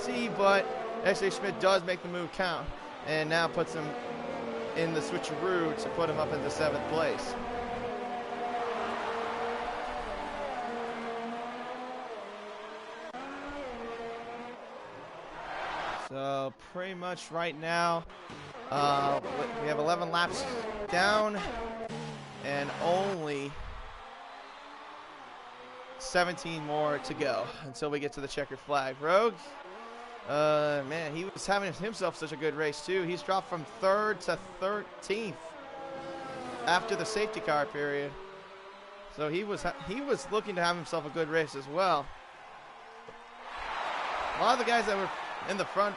see, but XJ Schmidt does make the move count, and now puts him in the switcheroo to put him up into 7th place. So pretty much right now, we have 11 laps down and only 17 more to go until we get to the checkered flag. Rogue, man, he was having himself such a good race too. He's dropped from 3rd to 13th after the safety car period. So he was looking to have himself a good race as well. A lot of the guys that were in the front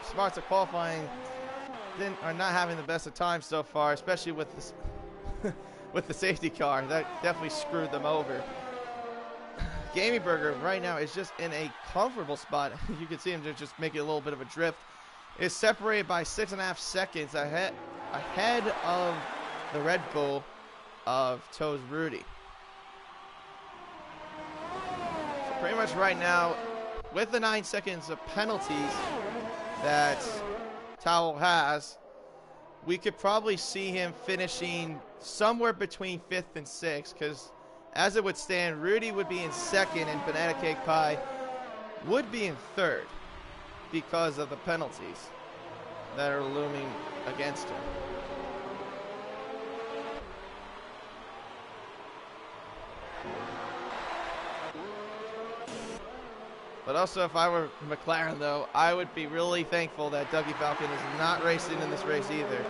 spots of qualifying are not having the best of times so far, especially with this with the safety car. That definitely screwed them over. Gamey Burger right now is just in a comfortable spot. You can see him just making a little bit of a drift. Is separated by 6.5 seconds ahead of the Red Bull of Toes Rudy. So pretty much right now, with the 9 seconds of penalties that Towel has, we could probably see him finishing somewhere between 5th and 6th, because as it would stand, Rudy would be in 2nd and Banana Cake Pie would be in 3rd because of the penalties that are looming against him. But also, if I were McLaren, though, I would be really thankful that Dougie Falcon is not racing in this race either.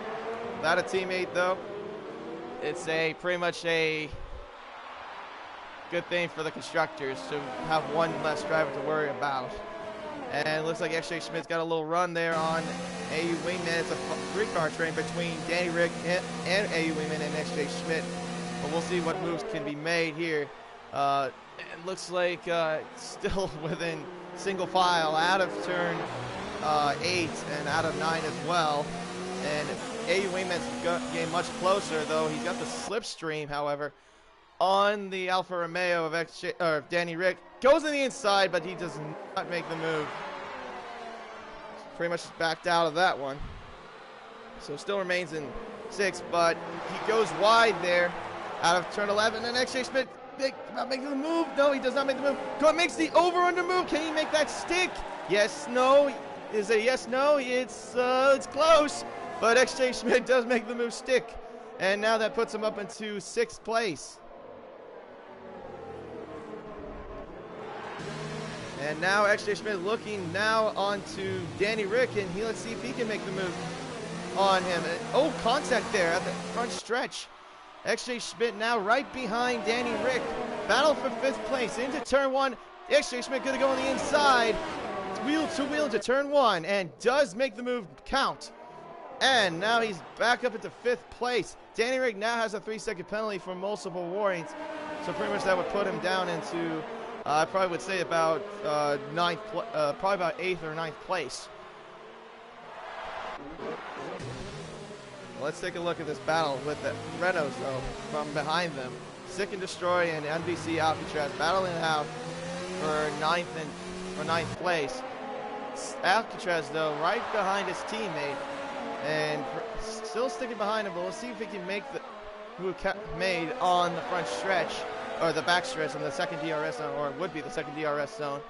Without a teammate, though, it's pretty much a good thing for the constructors to have one less driver to worry about. And it looks like XJ Schmidt's got a little run there on AU Wingman. It's a 3-car train between Danny Rick and AU Wingman and XJ Schmidt. But we'll see what moves can be made here. It looks like still within single file out of turn 8 and out of 9 as well. And AU Wingman's getting much closer, though. He's got the slipstream, however, on the Alfa Romeo of Danny Rick. Goes in the inside, but he does not make the move. Pretty much backed out of that one. So still remains in 6th, but he goes wide there out of turn 11. And XJ Schmidt about making the move. No, he does not make the move. Go makes the over-under move. Can he make that stick? Yes, no. Is it yes, no? It's close. But XJ Schmidt does make the move stick. And now that puts him up into 6th place. And now XJ Schmidt looking now onto Danny Rick, and let's see if he can make the move. on him. Oh, contact there at the front stretch. XJ Schmidt now right behind Danny Rick. Battle for 5th place into turn 1. XJ Schmidt gonna go on the inside. Wheel to wheel into turn 1 and does make the move count. And now he's back up into 5th place. Danny Rick now has a 3-second penalty for multiple warnings. So pretty much that would put him down into, I probably would say about probably about 8th or 9th place. Let's take a look at this battle with the Renaults though from behind them. Sick and Destroy and NBC Alcatraz battling out for 9th place. Alcatraz though right behind his teammate and still sticking behind him, but we'll see if he can make the move made on the front stretch or the back stretch in the second DRS zone, or it would be the second DRS zone.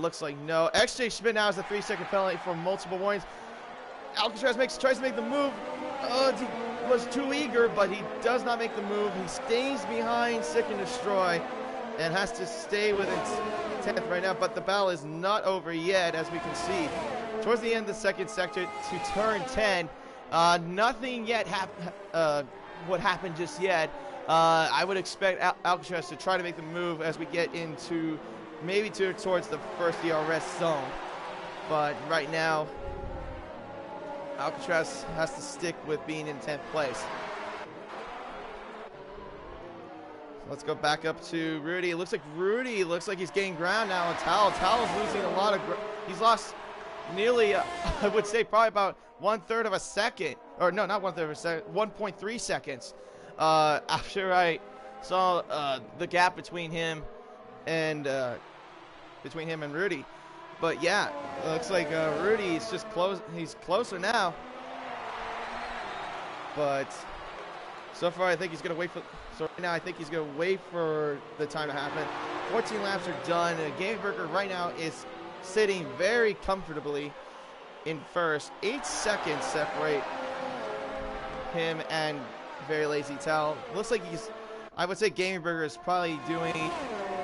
Looks like no. XJ Schmidt now has a 3-second penalty for multiple warnings. Alcatraz tries to make the move. He was too eager, but he does not make the move. He stays behind Sick and Destroy and has to stay with its 10th right now, but the battle is not over yet, as we can see. Towards the end of the second sector to turn 10, nothing yet would happen just yet. I would expect Alcatraz to try to make the move as we get into maybe towards the first DRS zone, but right now Alcatraz has to stick with being in 10th place. Let's go back up to Rudy. It looks like he's gaining ground now on Tal. Tal is losing a lot of he's lost nearly, I would say probably about 1/3 of a second. Or no, not 1/3 of a second, 1.3 seconds. After I saw the gap between him and Rudy. But yeah, it looks like Rudy is just close. He's closer now. But so far, I think he's going to wait for. So right now, I think he's going to wait for the time to happen. 14 laps are done. Gameberger right now is sitting very comfortably in first. 8 seconds separate him and Very Lazy Tal. Looks like he's. I would say Gameberger is probably doing.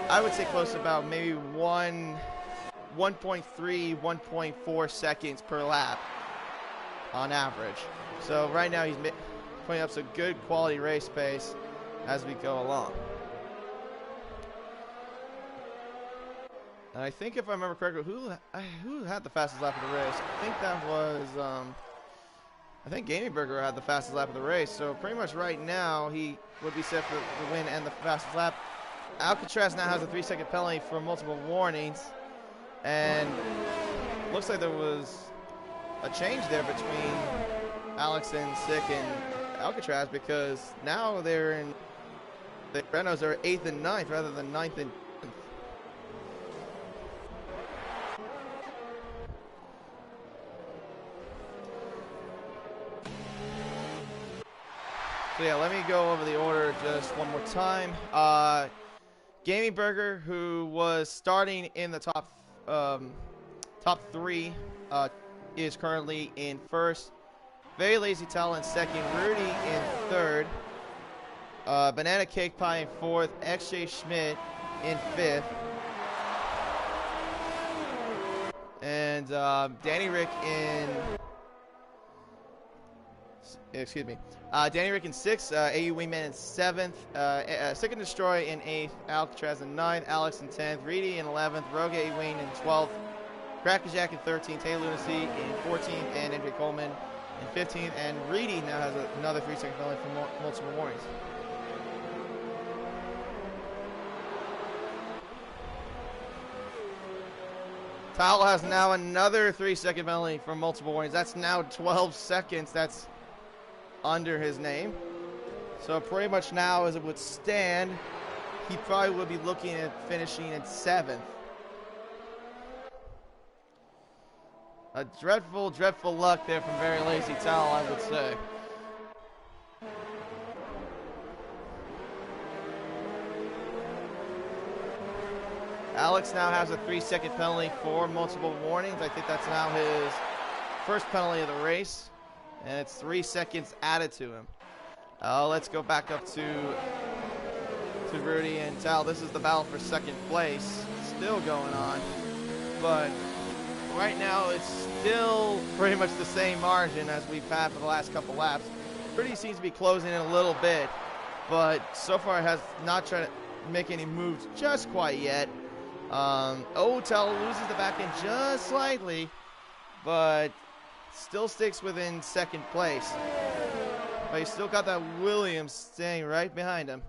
I would say close to about maybe 1.3, 1.4 seconds per lap on average. So right now he's putting up some good quality race pace as we go along. And I think if I remember correctly, who had the fastest lap of the race? I think that was, I think Gameberger had the fastest lap of the race. So pretty much right now he would be set for the win and the fastest lap. Alcatraz now has a 3-second penalty for multiple warnings. And looks like there was a change there between Alex and Sick and Alcatraz, because now they're in the Renaults are 8th and 9th rather than 9th and 10th. So yeah, let me go over the order just one more time. Gaming Burger, who was starting in the top 3, is currently in first. Very Lazy Tal in second. Rudy in third. Banana Cake Pie in fourth. XJ Schmidt in fifth. And Danny Rick in. Excuse me. Danny Rick in sixth. AU Wingman in seventh. Sick and Destroy in eighth. Alcatraz in ninth. Alex in 10th. Reedy in 11th. Rogue Wayne in 12th. Crackerjack in 13th. Taylor Lunacy in 14th. And Andrew Coleman in 15th. And Reedy now has another 3-second penalty for multiple warnings. Tal has now another 3-second penalty for multiple warnings. That's now 12 seconds. That's under his name. So pretty much now, as it would stand, he probably would be looking at finishing in 7th. A dreadful, dreadful luck there from Very Lazy Tal, I would say. Alex now has a 3-second penalty for multiple warnings. I think that's now his first penalty of the race. And it's 3 seconds added to him. Let's go back up to Rudy and Tal. This is the battle for second place. Still going on. But right now it's still pretty much the same margin as we've had for the last couple laps. Pretty seems to be closing in a little bit, but so far has not tried to make any moves just quite yet. Otel loses the back end just slightly, but still sticks within second place. But he's still got that Williams staying right behind him.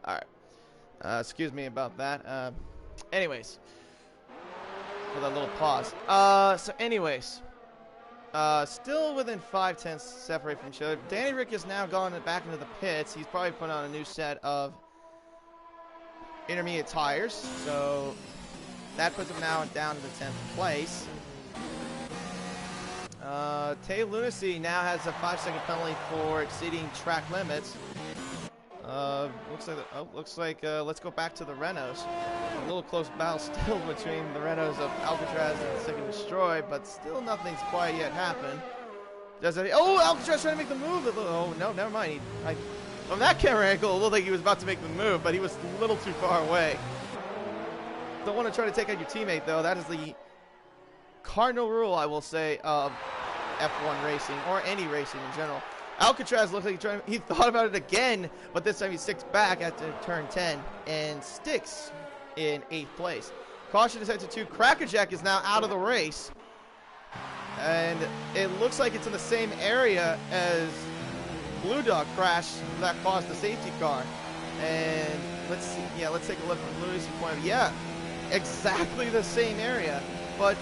All right. Excuse me about that. Anyways, for that little pause. Still within 5/10 separate from each other. Danny Rick is now gone back into the pits. He's probably put on a new set of intermediate tires, so that puts him now down to the 10th place. Tay Lunacy now has a 5-second penalty for exceeding track limits. Looks like let's go back to the Renaults. A little close battle still between the Renaults of Alcatraz and Seek and Destroy, but still nothing's quite yet happened. Alcatraz trying to make the move. Oh no, never mind. From that camera angle, it looked like he was about to make the move, but he was a little too far away. Don't want to try to take out your teammate though. That is the cardinal rule, I will say, of F1 racing or any racing in general. Alcatraz looks like he thought about it again, but this time he sticks back at turn 10 and sticks in 8th place. Caution is set to 2. Crackerjack is now out of the race, and it looks like it's in the same area as Blue Dog crash that caused the safety car. And let's see, let's take a look from Louis' point of view. Yeah, exactly the same area, but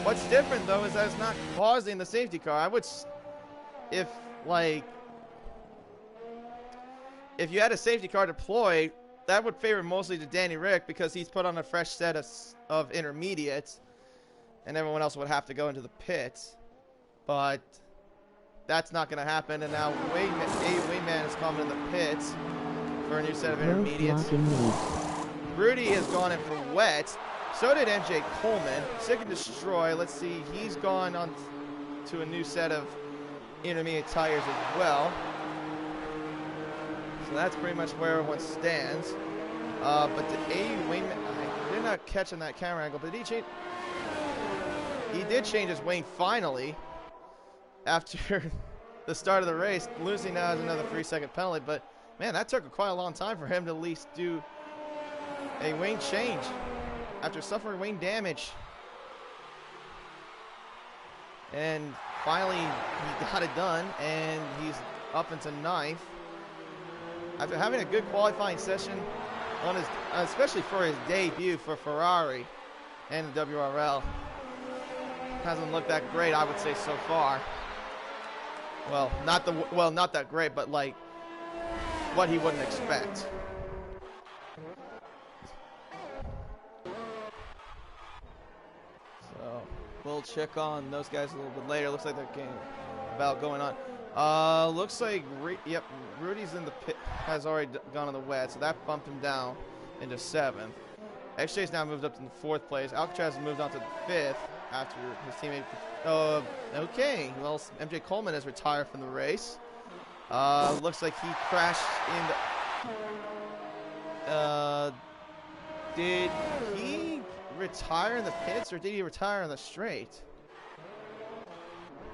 what's different though is that it's not causing the safety car. If you had a safety car deployed, that would favor mostly to Danny Rick because he's put on a fresh set of intermediates, and everyone else would have to go into the pits. But that's not going to happen, and now Wayman is coming in the pits for a new set of intermediates. Rudy has gone in for wet. So did MJ Coleman. Seek and Destroy, let's see, he's gone on to a new set of intermediate tires as well. So that's pretty much where everyone stands. But Wayman, I did not catch on that camera angle, but he did change his wing finally after the start of the race. Lucy now has another 3-second penalty, but man, that took quite a long time for him to at least do a wing change after suffering wing damage. And finally, he got it done, and he's up into 9th. After having a good qualifying session, on his, especially for his debut for Ferrari and the WRL. Hasn't looked that great, I would say, so far. Well, not that great, but like what he wouldn't expect. So we'll check on those guys a little bit later. Looks like they're getting about going on. Looks like Rudy's in the pit, has already gone on the wet, so that bumped him down into 7th. XJ's now moved up to the 4th place. Alcatraz has moved on to the 5th after his teammate. Okay, well, MJ Coleman has retired from the race. Looks like he crashed in. Did he retire in the pits or did he retire on the straight?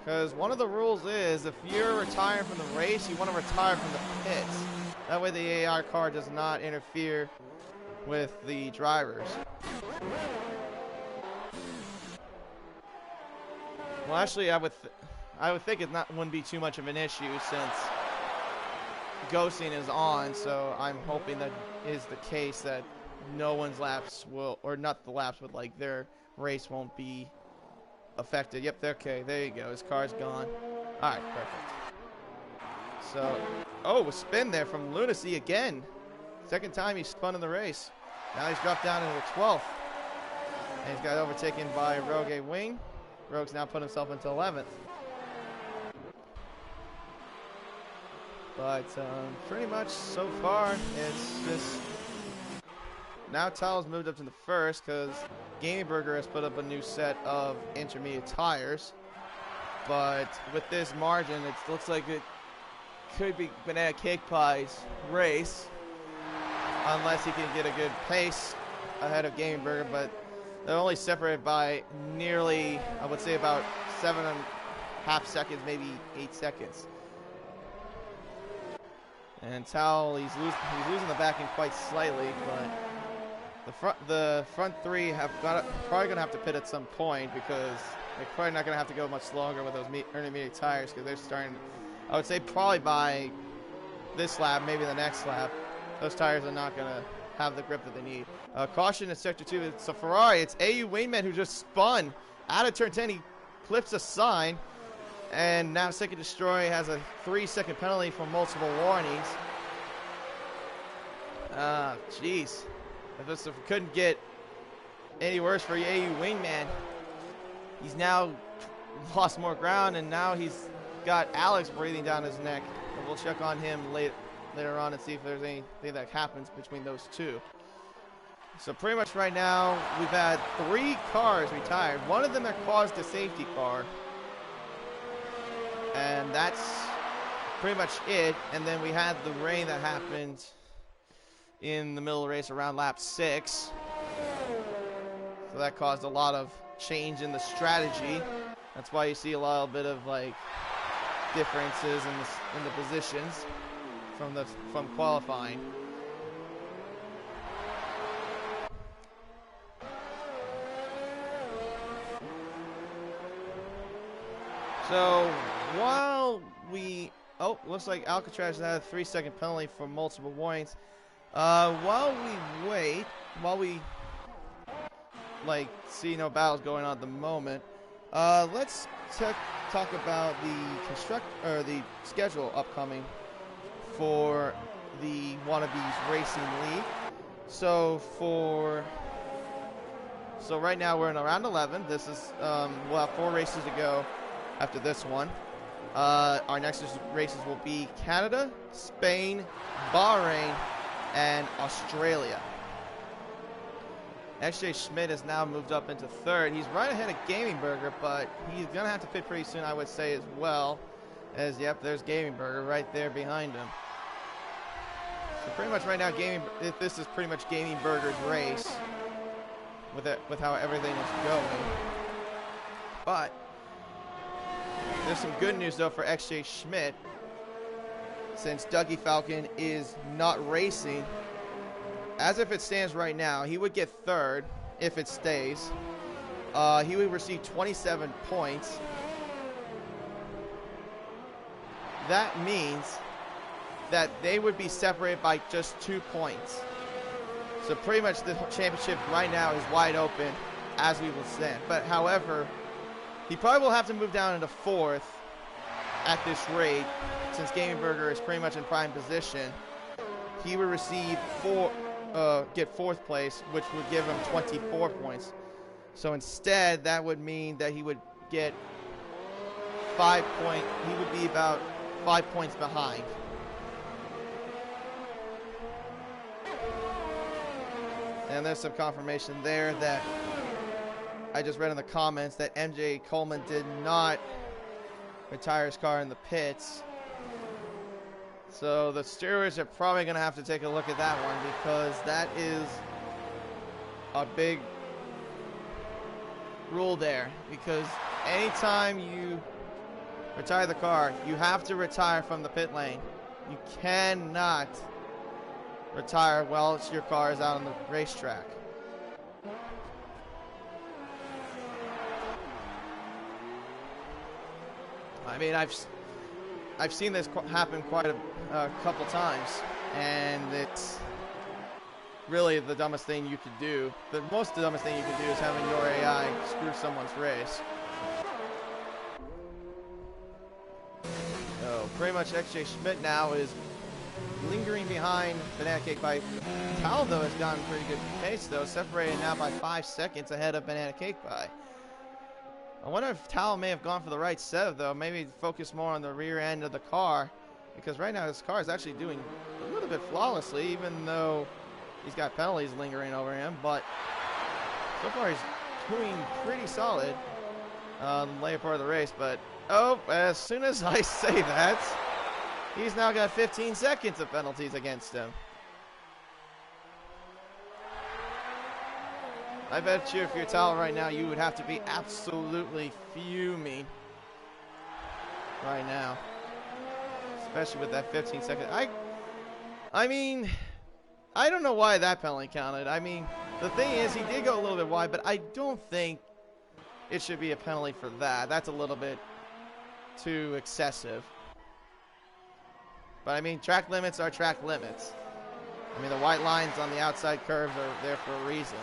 Because one of the rules is if you're retiring from the race, you want to retire from the pits. That way the AR car does not interfere with the drivers. Well, actually, I would think it wouldn't be too much of an issue since ghosting is on. So I'm hoping that is the case, that no one's laps will, or not the laps, but like their race won't be affected. Yep, okay, there you go. His car's gone. All right, perfect. So, a spin there from Lunacy again. Second time he's spun in the race. Now he's dropped down into 12th. And he's got overtaken by Rogue Wing. Rogue's now put himself into 11th. But pretty much so far, it's just now Tal's moved up to the first because Gaming Burger has put up a new set of intermediate tires. But with this margin, it looks like it could be Banana Cake Pie's race, unless he can get a good pace ahead of Gaming Burger. But they're only separated by nearly, I would say, about 7.5 seconds, maybe 8 seconds. And Tal, he's losing the back end quite slightly, but the front three have probably going to have to pit at some point because they're probably not going to have to go much longer with those intermediate tires because they're starting, I would say probably by this lap, maybe the next lap, those tires are not going to have the grip that they need. Caution in Sector 2, it's a Ferrari. It's AU Wingman who just spun out of turn 10. He clips a sign. And now Second Destroy has a 3-second penalty for multiple warnings. Jeez. If it couldn't get any worse for AU Wingman, he's now lost more ground, and now he's got Alex breathing down his neck. And we'll check on him later on and see if there's anything that happens between those two. So pretty much right now, we've had 3 cars retired. One of them that caused a safety car. And that's pretty much it. And then we had the rain that happened in the middle of the race around lap 6. So that caused a lot of change in the strategy. That's why you see a little bit of like differences in the positions from qualifying. So while we, looks like Alcatraz had a 3-second penalty for multiple warnings. While we see no battles going on at the moment, let's talk about the schedule upcoming for the Wannabes Racing League. So right now we're in round 11. This is we'll have 4 races to go. After this one, our next races will be Canada, Spain, Bahrain, and Australia. XJ Schmidt has now moved up into 3rd. He's right ahead of Gaming Burger, but he's going to have to pit pretty soon, I would say, as well. As, yep, there's Gaming Burger right there behind him. So pretty much right now, this is pretty much Gaming Burger's race with how everything is going. But there's some good news, though, for XJ Schmidt. Since Dougie Falcon is not racing, as if it stands right now, he would get 3rd if it stays. He would receive 27 points. That means that they would be separated by just 2 points. So pretty much the championship right now is wide open as we will stand. But however, he probably will have to move down into 4th at this rate, since Gaming Burger is pretty much in prime position. He would receive get 4th place, which would give him 24 points. So instead, that would mean that he would get 5 points. He would be about 5 points behind. And there's some confirmation there that I just read in the comments that MJ Coleman did not retire his car in the pits. So the stewards are probably going to have to take a look at that one, because that is a big rule there. Because anytime you retire the car, you have to retire from the pit lane. You cannot retire while your car is out on the racetrack. I mean, I've seen this happen quite a couple times, and it's really the dumbest thing you could do. The dumbest thing you could do is having your AI screw someone's race. So pretty much XJ Schmidt now is lingering behind Banana Cake Pie. Tal, though, has gotten pretty good pace, though, separated now by 5 seconds ahead of Banana Cake Pie. I wonder if Tal may have gone for the right setup, though. Maybe focus more on the rear end of the car because right now his car is actually doing a little bit flawlessly, even though he's got penalties lingering over him. But so far he's doing pretty solid later part of the race. But as soon as I say that, he's now got 15 seconds of penalties against him. I bet you if you're Tal right now, you would have to be absolutely fuming right now, especially with that 15 seconds. I mean, I don't know why that penalty counted. I mean, the thing is, he did go a little bit wide, but I don't think it should be a penalty for that. That's a little bit too excessive. But I mean, track limits are track limits. I mean, the white lines on the outside curves are there for a reason.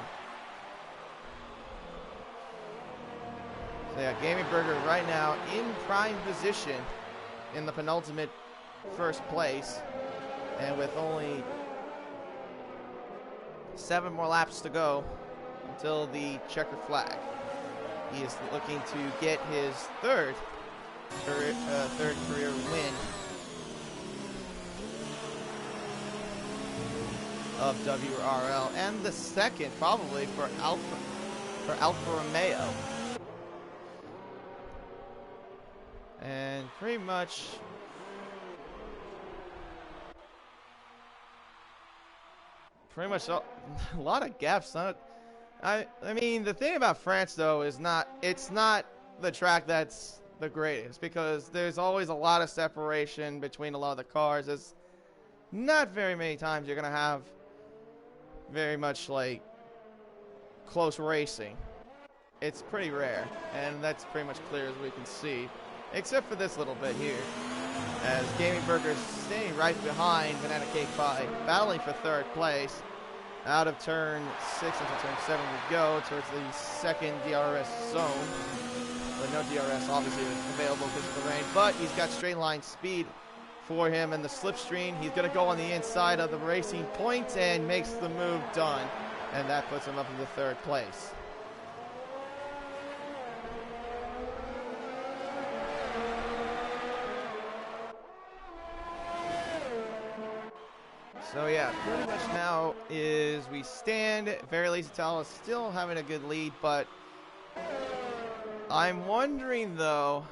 So yeah, Gaming Burger right now in prime position in the penultimate first place. And with only 7 more laps to go until the checker flag. He is looking to get his third career win of WRL, and the second probably for Alfa Romeo. And pretty much a lot of gaps. I mean, the thing about France though is it's not the track that's the greatest, because there's always a lot of separation between a lot of the cars. It's not very many times you're gonna have very much like close racing. It's pretty rare, and that's pretty much clear as we can see, except for this little bit here, as Gaming Burger is staying right behind Banana Cake Pie, battling for third place. Out of turn 6 into turn 7 we go towards the second DRS zone. But no DRS obviously available because of the rain, but he's got straight line speed for him in the slipstream. He's going to go on the inside of the racing point and makes the move done, and that puts him up into third place. So yeah, pretty much now is we stand. Very Lazy Tal is still having a good lead, but I'm wondering though,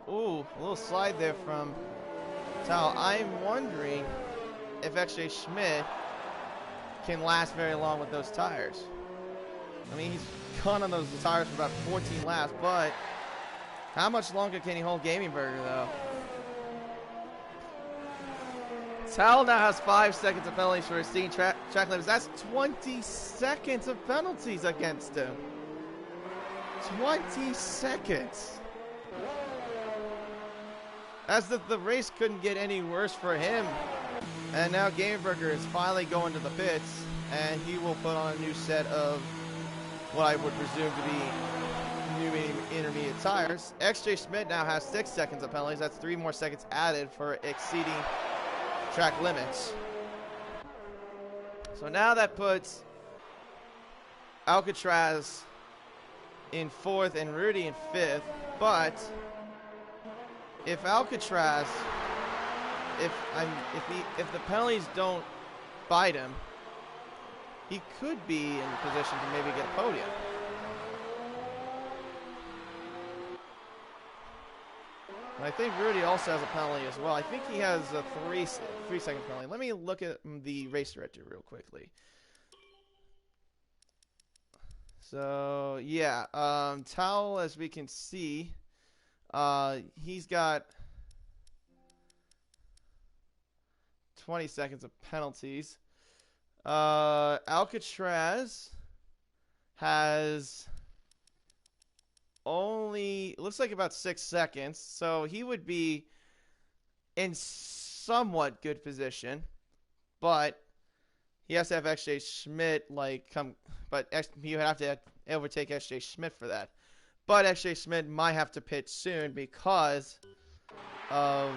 ooh, a little slide there from Tal. I'm wondering if XJ Schmidt can last very long with those tires. I mean, he's gone on those tires for about 14 laps, but how much longer can he hold Gaming Burger though? Tal now has 5 seconds of penalties for exceeding track limits. That's 20 seconds of penalties against him. 20 seconds. As if the race couldn't get any worse for him. And now Gaming Burger is finally going to the pits, and he will put on a new set of what I would presume to be new intermediate tires. XJ Schmidt now has 6 seconds of penalties. That's 3 more seconds added for exceeding track limits. So now that puts Alcatraz in 4th and Rudy in 5th, but if Alcatraz, if the penalties don't bite him, he could be in position to maybe get a podium. And I think Rudy also has a penalty as well. I think he has a 3-second penalty. Let me look at the race director real quickly. So yeah, Tal, as we can see, he's got 20 seconds of penalties. Alcatraz has only, looks like about 6 seconds, so he would be in somewhat good position, but he has to have XJ Schmidt but he would have to overtake XJ Schmidt for that. But XJ Schmidt might have to pit soon because of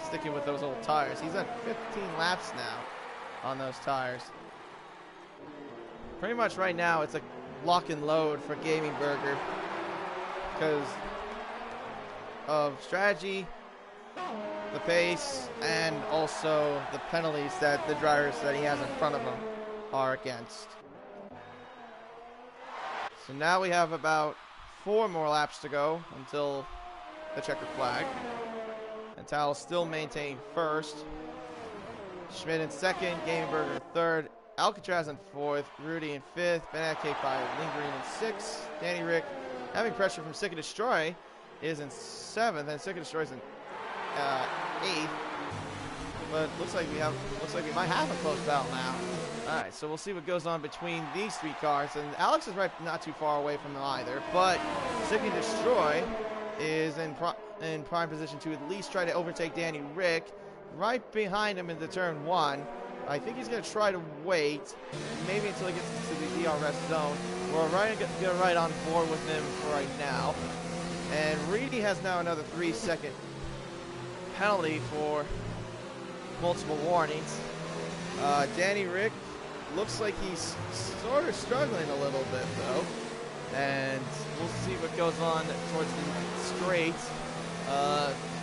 sticking with those old tires. He's at 15 laps now on those tires. Pretty much right now it's a lock and load for Gaming Burger because of strategy the pace and also the penalties that the drivers that he has in front of him are against. So now we have about 4 more laps to go until the checkered flag. And Tal still maintaining first. Schmidt in second, Gameberger in third, Alcatraz in fourth, Rudy in fifth, Ben K5 lingering in sixth, Danny Rick having pressure from Sick and Destroy is in seventh, and Sick and Destroy is in eighth. But looks like we might have a close battle now. All right, so we'll see what goes on between these 3 cars, and Alex is right not too far away from them either. But Sick and Destroy is in prime position to at least try to overtake Danny Rick. Right behind him into turn 1. I think he's going to try to wait, maybe until he gets to the DRS zone. We're right on board with him for right now. And Reedy has now another 3-second penalty for multiple warnings. Danny Rick looks like he's sort of struggling a little bit though. And we'll see what goes on towards the straight.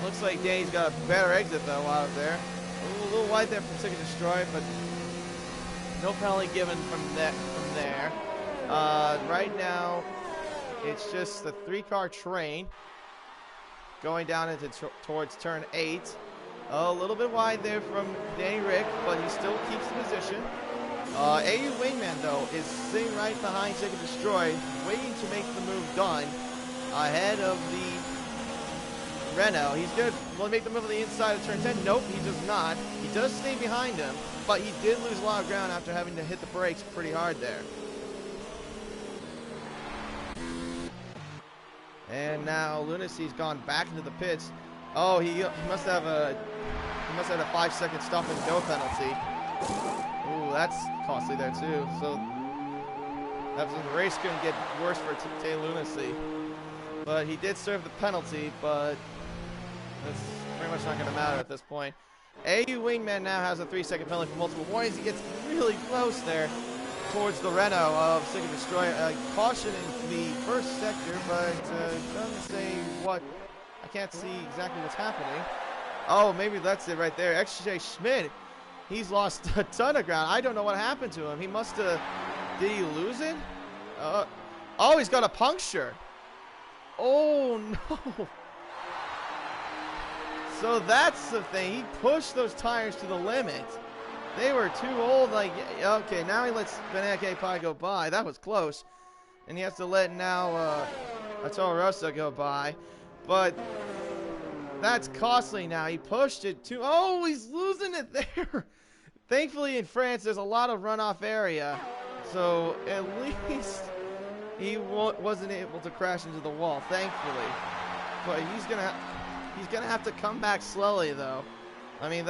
Looks like Danny's got a better exit though out of there. A little wide there from Sick and Destroy, but no penalty given from there. Right now, it's just the 3-car train going down into towards turn 8. A little bit wide there from Danny Rick, but he still keeps the position. AU Wingman though is sitting right behind Sick and Destroy, waiting to make the move done ahead of the Renault. He's good. Will he make the move on the inside of turn 10? Nope, he does not. He does stay behind him, but he did lose a lot of ground after having to hit the brakes pretty hard there. And now Lunacy's gone back into the pits. Oh, he must have a 5-second stop and go penalty. Ooh, that's costly there too. So the race couldn't get worse for Tay Lunacy. But he did serve the penalty, but that's pretty much not going to matter at this point. AU Wingman now has a 3-second penalty for multiple warnings. He gets really close there towards the Renault of Sick and Destroy. Caution in the first sector, but doesn't say what. I can't see exactly what's happening. Oh, maybe that's it right there. XJ Schmidt, he's lost a ton of ground. I don't know what happened to him. He must have. Did he lose it? Oh, he's got a puncture. Oh no. So that's the thing. He pushed those tires to the limit. They were too old. Like, okay, now he lets Beneke Pie go by. That was close. And he has to let now Toro go by. But that's costly now. He pushed it too. Oh, he's losing it there. Thankfully in France there's a lot of runoff area. So at least he wasn't able to crash into the wall, thankfully. But he's gonna have to come back slowly though. I mean,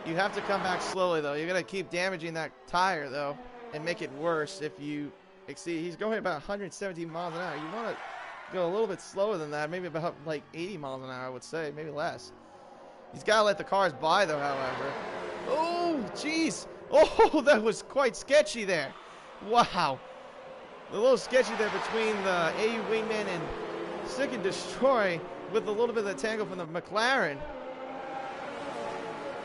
you have to come back slowly though. You're gonna keep damaging that tire though and make it worse if you exceed. He's going about 117 miles an hour. You want to go a little bit slower than that, maybe about like 80 miles an hour, I would say, maybe less. He's got to let the cars by though, however. Oh, jeez. Oh, that was quite sketchy there. Wow. A little sketchy there between the AU Wingman and Sick and Destroy with a little bit of the tangle from the McLaren.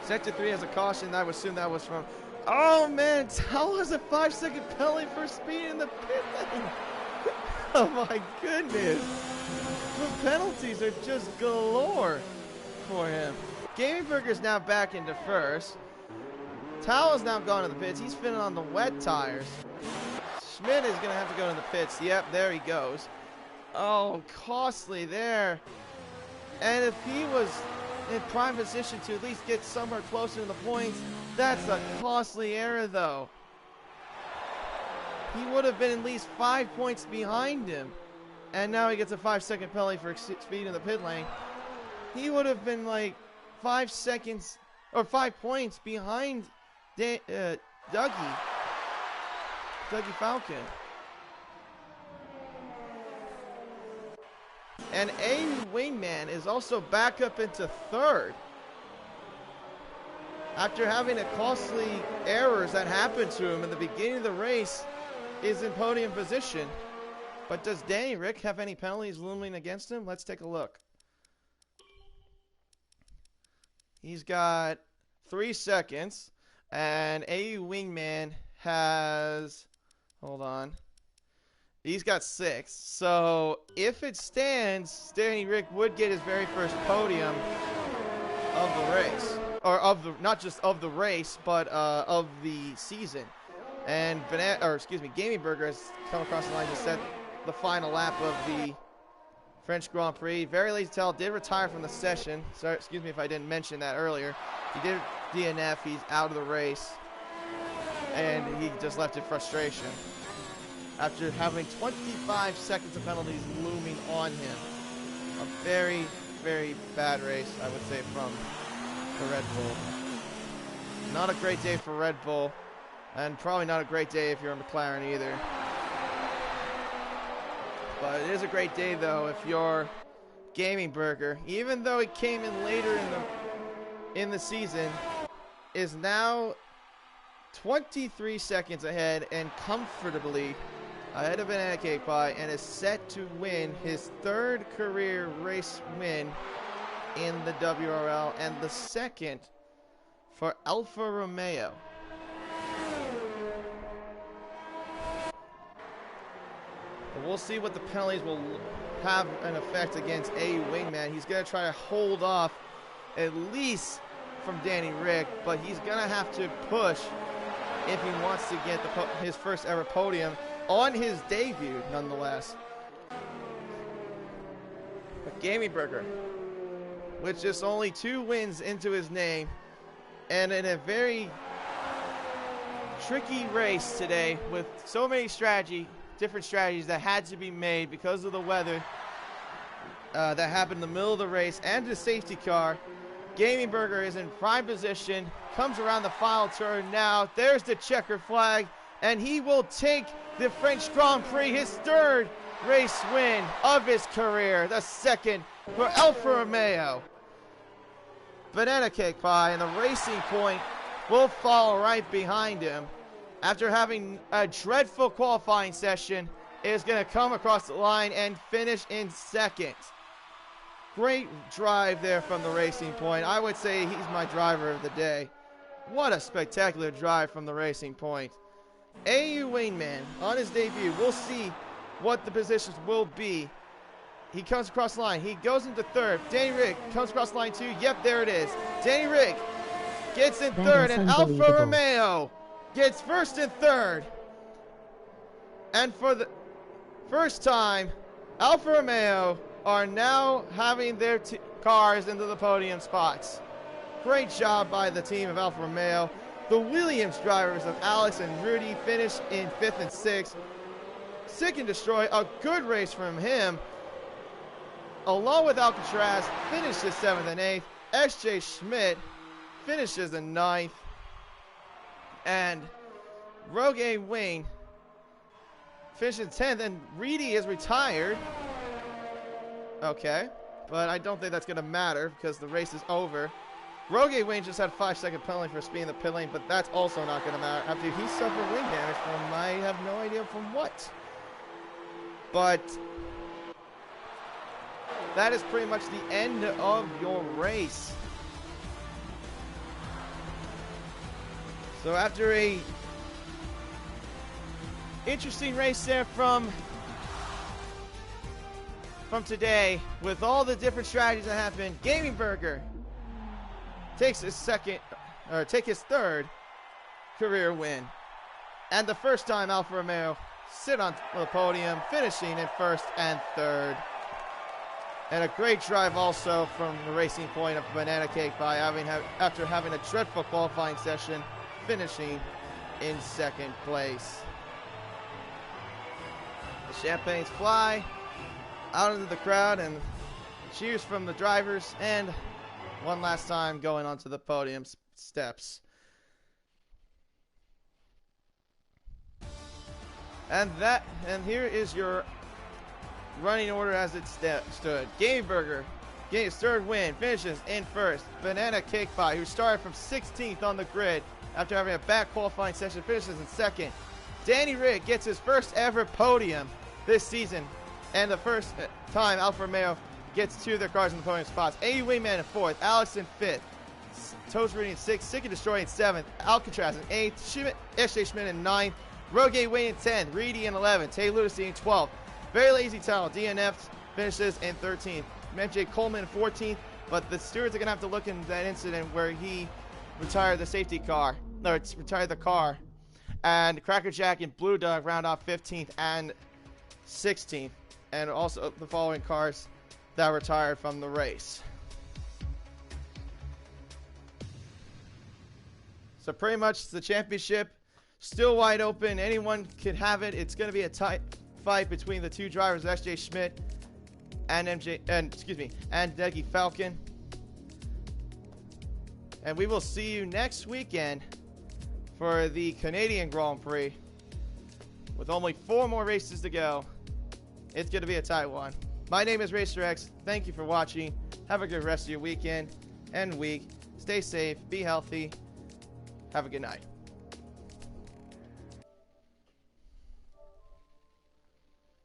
Sector 3 has a caution. I would assume that was from... Oh, man. Tal has a 5-second penalty for speed in the pit lane. Oh, my goodness. The penalties are just galore for him. Gamingburger's now back into first. Tal has now gone to the pits. He's fitting on the wet tires. Schmidt is going to have to go to the pits. Yep, there he goes. Oh, costly there. And if he was in prime position to at least get somewhere closer to the points, that's a costly error, though. He would have been at least 5 points behind him. And now he gets a 5-second penalty for speed in the pit lane. He would have been like 5 seconds or 5 points behind Dougie Falcon. And AU Wingman is also back up into third. After having a costly errors that happened to him in the beginning of the race, is in podium position. But does Danny Rick have any penalties looming against him? Let's take a look. He's got 3 seconds. And AU Wingman has, hold on, he's got 6. So if it stands, Danny Rick would get his very first podium of the race. Or of the, not just of the race, but of the season. And Gaming Burger has come across the line to set the final lap of the French Grand Prix. Very lazy tell, did retire from the session. Sorry, excuse me if I didn't mention that earlier. He did DNF, he's out of the race. And he just left in frustration after having 25 seconds of penalties looming on him. A very, very bad race, I would say, from the Red Bull. Not a great day for Red Bull, and probably not a great day if you're a McLaren either. But it is a great day, though, if you're Gaming Burger. Even though it came in later in the season, is now 23 seconds ahead and comfortably ahead of Banana Cake Pie, and is set to win his 3rd career race win in the WRL and the 2nd for Alfa Romeo. We'll see what the penalties will have an effect against AU Wingman. He's going to try to hold off at least from Danny Rick, but he's going to have to push if he wants to get his first ever podium on his debut, nonetheless. But Gaming Burger, with just only 2 wins into his name, and in a very tricky race today with so many different strategies that had to be made because of the weather that happened in the middle of the race and the safety car. Gaming Burger is in prime position, comes around the final turn now. There's the checker flag, and he will take the French Grand Prix, his 3rd race win of his career, the 2nd for Alfa Romeo. Banana Cake Pie and the Racing Point will fall right behind him. After having a dreadful qualifying session, is going to come across the line and finish in 2nd. Great drive there from the Racing Point. I would say he's my driver of the day. What a spectacular drive from the Racing Point. AU Wingman on his debut. We'll see what the positions will be. He comes across the line. He goes into 3rd. Danny Rick comes across the line too. Yep, there it is. Danny Rick gets in 3rd, and Alfa Romeo gets 1st and 3rd. And for the first time, Alfa Romeo are now having their cars into the podium spots. Great job by the team of Alfa Romeo. The Williams drivers of Alex and Rudy finish in 5th and 6th. Sick and Destroy, a good race from him. Along with Alcatraz, finishes 7th and 8th. SJ Schmidt finishes in 9th. And Rogue Wayne finishes 10th, and Reedy is retired. Okay, but I don't think that's going to matter because the race is over. Rogue Wayne just had a 5-second penalty for speeding the pit lane, but that's also not going to matter after he suffered wing damage from I have no idea from what. But that is pretty much the end of your race. So after a interesting race there from today, with all the different strategies that happened, Gaming Burger takes his 3rd career win, and the first time Alfa Romeo sit on the podium, finishing in 1st and 3rd. And a great drive also from the Racing Point of Banana Cake Pie, after having a dreadful qualifying session, finishing in 2nd place. The champagnes fly out into the crowd, and cheers from the drivers, and one last time going onto the podium steps. And here is your running order as it stood. Gaming Burger getting his 3rd win, finishes in 1st. Banana Cake Pie, who started from 16th on the grid after having a bad qualifying session, finishes in 2nd. Danny Rick gets his 1st ever podium this season, and the first time Alfa Romeo gets 2 of their cars in the podium spots. AU Wingman in 4th, Alex in 5th, Toast Rudy in 6th, Sick and Destroy in 7th, Alcatraz in 8th, SJ Schmidt in 9th, Rogue Wayne in 10th, Reedy in 11th, Tay Lunacy in 12th, Very Lazy Tunnel, DNF finishes in 13th, MJ Coleman in 14th, but the stewards are going to have to look into that incident where he retired the safety car, or retired the car, and Cracker Jack and Blue Dog round off 15th and 16th, and also the following cars that retired from the race. So pretty much the championship still wide open. Anyone could have it. It's going to be a tight fight between the two drivers, SJ Schmidt and Deggy Falcon. And we will see you next weekend for the Canadian Grand Prix. With only 4 more races to go, it's going to be a tight one. My name is Racer X. Thank you for watching. Have a good rest of your weekend and week. Stay safe. Be healthy. Have a good night.